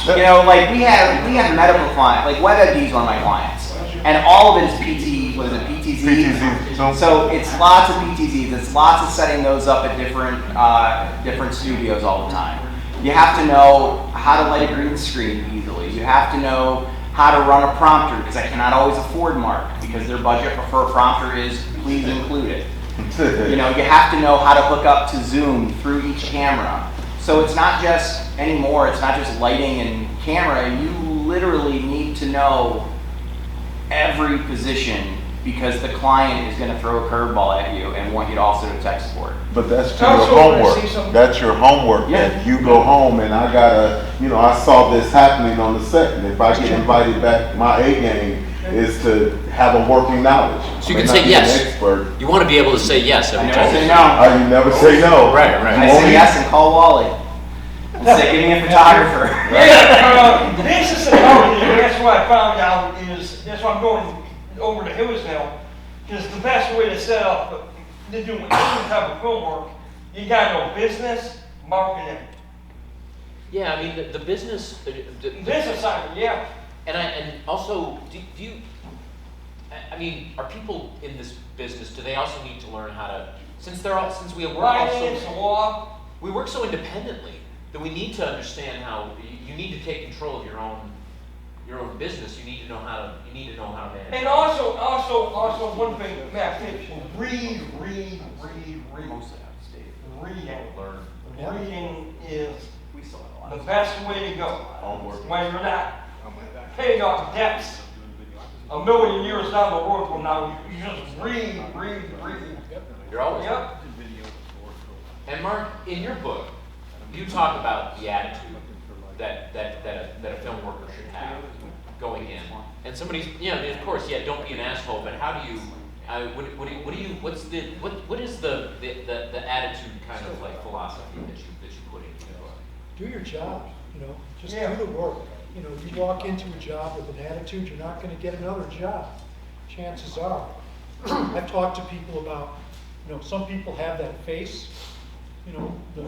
You know, like we have medical clients, like WebMD is one of my clients, and all of it is PTZ. PTZ. So it's lots of PTZs. It's lots of setting those up at different studios all the time. You have to know how to light a green screen easily. You have to know how to run a prompter, because I cannot always afford Mark, because their budget for a prompter is please include it. You know, you have to know how to hook up to Zoom through each camera. So it's not just anymore, it's not just lighting and camera. You literally need to know every position, because the client is going to throw a curveball at you and want you to also do tech support. But that's to Tell us your over, homework. see something? That's your homework. Yeah. That you go home and I gotta, I saw this happening on the set, and if I get invited back, my A game is to have a working knowledge. So you I can may say not be yes. an expert. You want to be able to say yes I every never say time. no. You never say no. Right. I say yes and call Wally. And say, give me a photographer. Yeah, this is the problem, and that's what I found out is, that's why I'm going over to Hills now, because the best way to set up, to do any type of film work, you gotta know business, marketing, Yeah, I mean, the business, business side, yeah. and also, do you, I mean, are people in this business, do they also need to learn how to, since we work also. Finance, law, we work so independently that we need to understand how, you need to take control of your own business. You need to know how to manage. And also one thing, Matt, read. Learn. Reading is We still have a lot the of. best way to go. Homework. When you're not paying off debts a million years down the road from now, you just read. You're always. Yep. And Mark, in your book, you talk about the attitude that a film worker should have going in. And somebody's, of course, don't be an asshole, but how do you, what is the attitude kind of like philosophy that you put into the book? Do your job, just Yeah. do the work. You walk into a job with an attitude, you're not gonna get another job. Chances are. I've talked to people about, some people have that face, the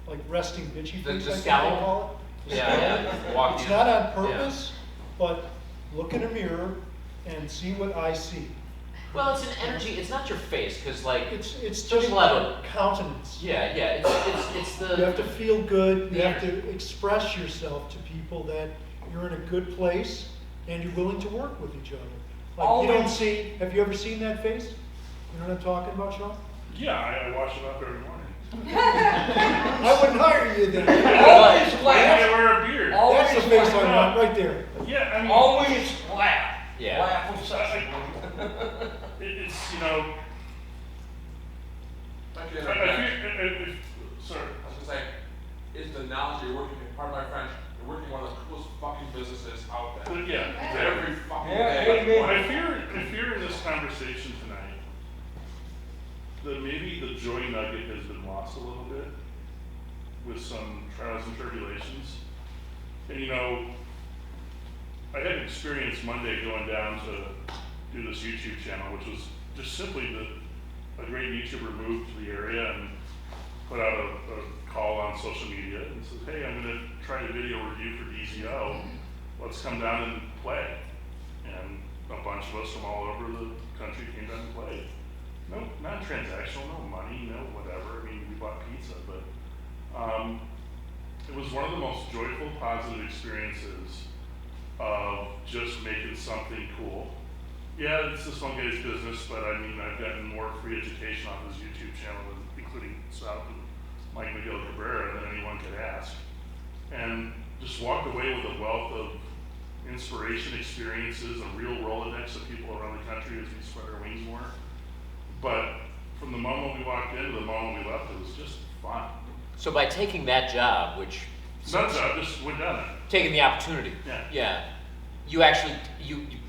like resting bitchy The face, I think they scowl? call it. Yeah. Walk It's in. not on purpose, but look in a mirror and see what I see. Well, it's an energy. It's not your face, because like It's some just people have your countenance. It's the. You have to feel good, you the have to express yourself to people that you're in a good place and you're willing to work with each other. Like, you don't Always- see, have you ever seen that face? You know what I'm talking about, Sean? Yeah, I wash it up every morning. I wouldn't hire you then. Always I laugh. wear a beard. That's the face I want, right there. Yeah, I mean, Always laugh. Yeah. Laugh with such it's, Thank you. sorry. I was gonna say, it's the knowledge you're working, pardon my French, you're working one of the coolest fucking businesses out there. But yeah, Every fucking Yeah, day. amen. I fear in this conversation tonight that maybe the joy nugget has been lost a little bit with some trials and tribulations. And I had an experience Monday going down to do this YouTube channel, which was just simply that a great YouTuber moved to the area and put out a call on social media and says, hey, I'm gonna try a video review for DZO. Let's come down and play. And a bunch of us from all over the country came down and played. No, not transactional, no money, no whatever. I mean, we bought pizza, but it was one of the most joyful, positive experiences of just making something cool. Yeah, it's this one guy's business, but I mean, I've gotten more free education off his YouTube channel, including South and Mike Miguel Cabrera, than anyone could ask. And just walked away with a wealth of inspiration, experiences, a real Rolodex of people around the country as we spread our wings more. But from the moment we walked in to the moment we left, it was just fun. So by taking that job, which Not job, just went down there. taking the opportunity, Yeah. you actually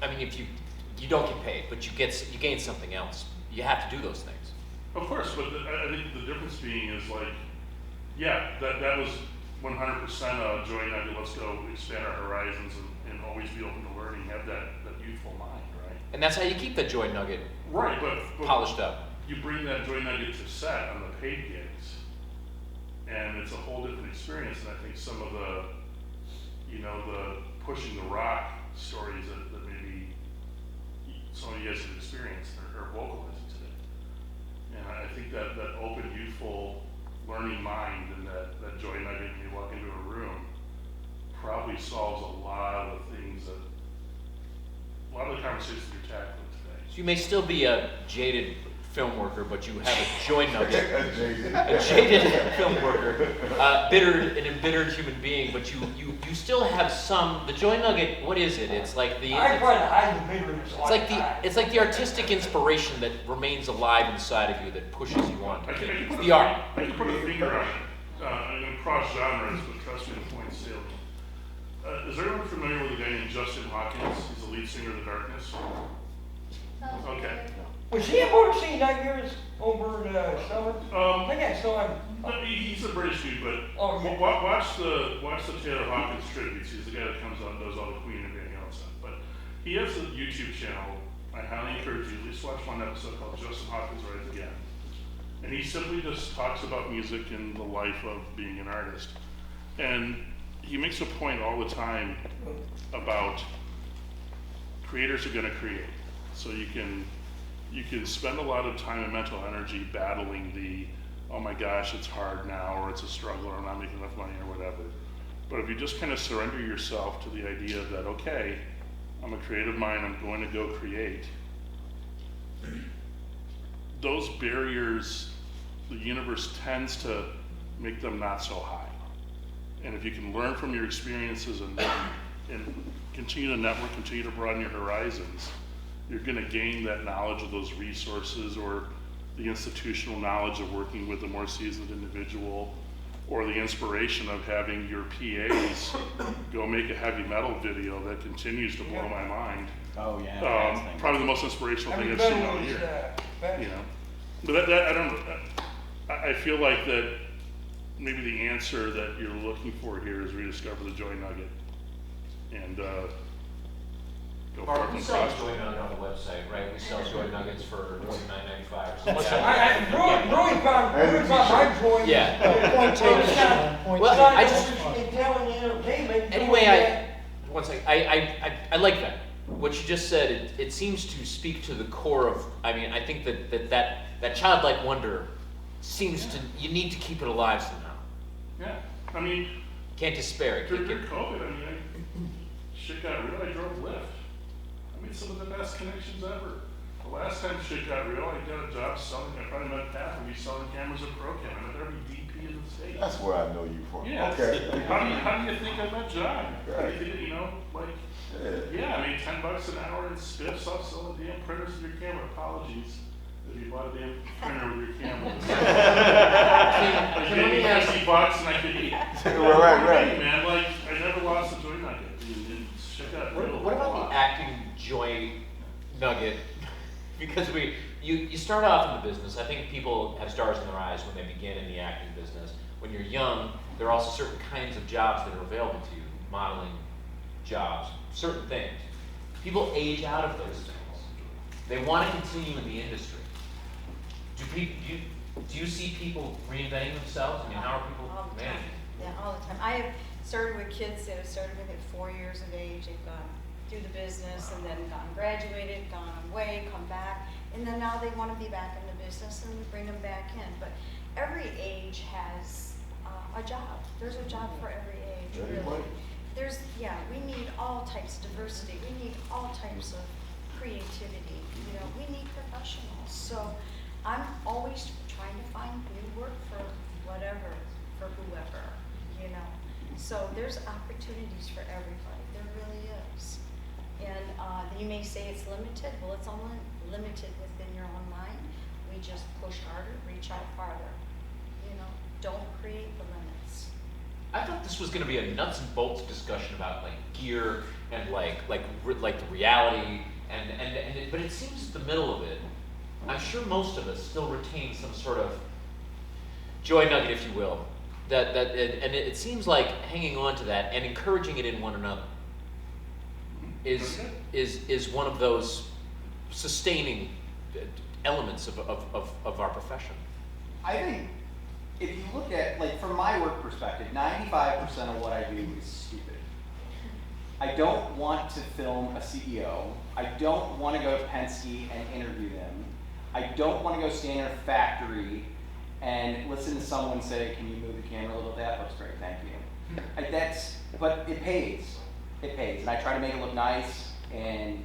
I mean, if you don't get paid, but you gain something else. You have to do those things. Of course, but I think the difference being is like, yeah, that was 100% a joy nugget. Let's go expand our horizons and always be open to learning, have that youthful mind, right? And that's how you keep the joy nugget Right, but polished up. you bring that joy nugget to set on the paid gigs, and it's a whole different experience. And I think some of the, the pushing the rock stories that maybe some of you guys have experienced are vocalizing today. And I think that open, youthful, learning mind and that joy nugget when you walk into a room probably solves a lot of the things a lot of the conversations you're tackling today. So you may still be a jaded film worker, but you have a joy nugget. Jaded. A jaded film worker, an embittered human being, but you still have some. The joy nugget, what is it? It's like the. I try to hide the bitterness. It's like the artistic inspiration that remains alive inside of you that pushes you on. I can put The art. I can put a finger on it. I'm going to cross genres, but trust me, the point's salient. Is everyone familiar with a guy named Justin Hawkins? He's the lead singer of The Darkness. Okay. Was he able to see Nightmares over the summer? I think I saw him. No, he's a British dude, but Oh, yeah. watch the Taylor Hawkins tributes. He's the guy that comes on and does all the Queen and everything else stuff. But he has a YouTube channel. I highly encourage you at least watch one episode called Justin Hawkins Rides Again. And he simply just talks about music and the life of being an artist. And he makes a point all the time about creators are going to create. So you can spend a lot of time and mental energy battling the oh my gosh, it's hard now, or it's a struggle, or I'm not making enough money, or whatever. But if you just kind of surrender yourself to the idea that, okay, I'm a creative mind, I'm going to go create, those barriers, the universe tends to make them not so high. And if you can learn from your experiences and continue to network, continue to broaden your horizons, you're going to gain that knowledge of those resources, or the institutional knowledge of working with a more seasoned individual, or the inspiration of having your PAs go make a heavy metal video that continues to blow my mind. Oh, yeah. Probably the most inspirational thing I've seen all year. You know, but that I don't. I feel like that maybe the answer that you're looking for here is rediscover the joy nugget, and go Mark, forth we and sell prosper. joy nugget on the website, right? We sell joy nuggets for $9.95 or something. Really found my joy. Yeah. Point taken, point Well, taken. I just- Intelligent entertainment. Anyway, one second. I like that. What you just said, it seems to speak to the core of, I mean, I think that childlike wonder seems to, you need to keep it alive somehow. Yeah, I mean, Can't despair it. during COVID, I mean, shit got real. I drove Lyft. I made some of the best connections ever. The last time shit got real, I got a job selling. I probably met Pat when we selling cameras at ProCam. I met every DP in the state. That's where I know you from. Yeah. Okay. How do you think I met John? Right. You know, like, yeah, I mean, $10 an hour and spiffs off selling damn printers with your camera. Apologies if you bought a damn printer with your camera. I Can we gave me ask- $50 and I could eat. Right. Hey, man, like, I never lost a joy nugget. And shit got real. What about the acting joy nugget? Because you start off in the business. I think people have stars in their eyes when they begin in the acting business. When you're young, there are also certain kinds of jobs that are available to you, modeling jobs, certain things. People age out of those things. They want to continue in the industry. Do you see people reinventing themselves? I mean, how are people All the time. managing? Yeah, all the time. I have started with kids that have started with at 4 years of age. They've gone through the business and then graduated, gone away, come back, and then now they want to be back in the business, and we bring them back in. But every age has a job. There's a job for every age, really. We need all types of diversity. We need all types of creativity. You know, we need professionals. So I'm always trying to find new work for whatever, for whoever, you know. So there's opportunities for everybody. There really is. And you may say it's limited. Well, it's only limited within your own mind. We just push harder, reach out farther. You know, don't create the limits. I thought this was going to be a nuts and bolts discussion about like gear and like the reality but it seems the middle of it. I'm sure most of us still retain some sort of joy nugget, if you will. And it seems like hanging on to that and encouraging it in one another is one of those sustaining elements of our profession. I think if you look at, like, from my work perspective, 95% of what I do is stupid. I don't want to film a CEO. I don't want to go to Penske and interview them. I don't want to go stand in a factory and listen to someone say, can you move the camera a little? That looks great, thank you. But it pays. It pays. And I try to make it look nice, and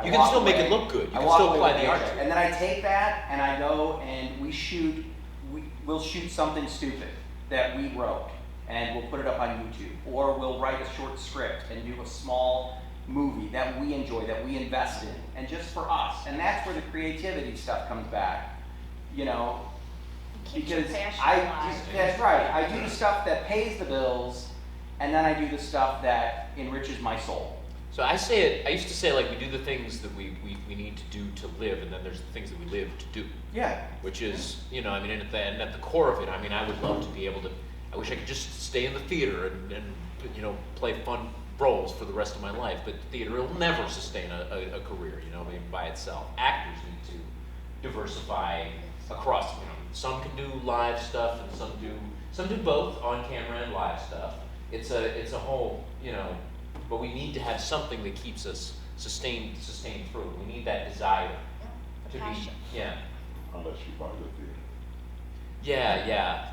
You can still make it look good. You can still apply the art to it. And then I take that and I go and we'll shoot something stupid that we wrote, and we'll put it up on YouTube. Or we'll write a short script and do a small movie that we enjoy, that we invest in, and just for us. And that's where the creativity stuff comes back, you know. Keep your Because passion alive. that's right. I do the stuff that pays the bills, and then I do the stuff that enriches my soul. So I used to say, like, we do the things that we need to do to live, and then there's the things that we live to do. Yeah. Which is, you know, I mean, and at the core of it, I mean, I would love to be able to, I wish I could just stay in the theater and you know, play fun roles for the rest of my life, but theater will never sustain a career, you know, I mean, by itself. Actors need to diversify across, you know, some can do live stuff and some do both, on camera and live stuff. It's a whole, you know, but we need to have something that keeps us sustained through. We need that desire to be, Passion. yeah. Unless you buy the theater. Yeah.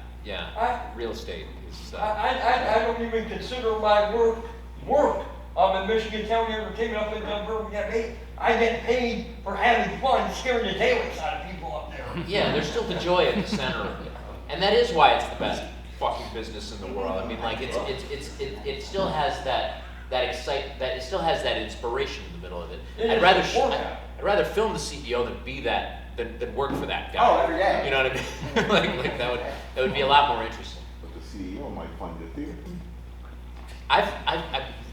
Real estate is, I don't even consider my work. I'm in Michigan County Entertainment up in Denver. I get paid for having fun, scaring the daylights out of people up there. yeah, there's still the joy at the center of it. And that is why it's the best fucking business in the world. I mean, like, it still has that it still has that inspiration in the middle of it. I'd rather film the CEO than be that, than work for that guy. Oh, every day. You know what I mean? like that would be a lot more interesting. But the CEO might fund the theater. I'm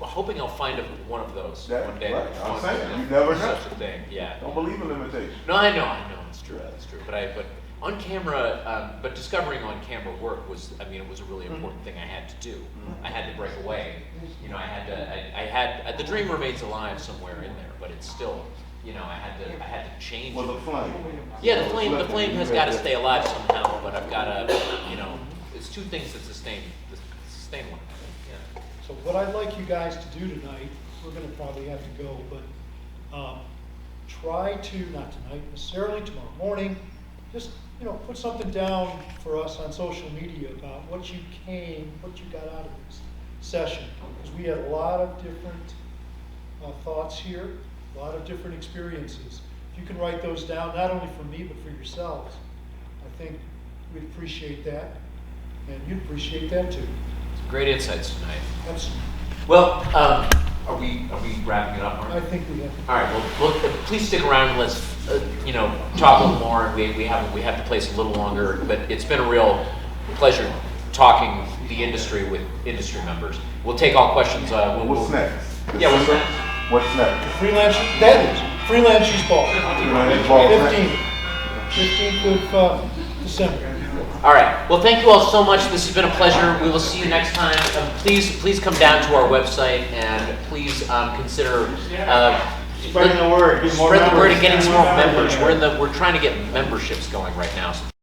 hoping I'll find one of those one day. Right. I'm saying, you never know. Such a thing, yeah. Don't believe in limitations. No, I know, it's true. But on camera, but discovering on camera work was, I mean, it was a really important thing I had to do. I had to break away. You know, I had the dream remains alive somewhere in there, but it's still, you know, I had to change. Well, the flame. Yeah, the flame has got to stay alive somehow, but I've got to, you know, it's two things that sustain one. Yeah. So what I'd like you guys to do tonight, we're gonna probably have to go, but try to, not tonight necessarily, tomorrow morning, just, you know, put something down for us on social media about what you got out of this session. Because we had a lot of different thoughts here, a lot of different experiences. If you can write those down, not only for me, but for yourselves, I think we'd appreciate that, and you'd appreciate that too. Great insights tonight. Absolutely. Well, are we wrapping it up, Mark? I think we have to. All right. Well, please stick around and let's you know, talk a little more. We have the place a little longer, but it's been a real pleasure talking the industry with industry members. We'll take all questions. What's next? Yeah, what's next? What's next? Freelancers Ball. Freelancers Ball. 15th of December. All right. Well, thank you all so much. This has been a pleasure. We will see you next time. Please come down to our website and please consider Spreading the word. Spread the word and getting some more members. We're trying to get memberships going right now.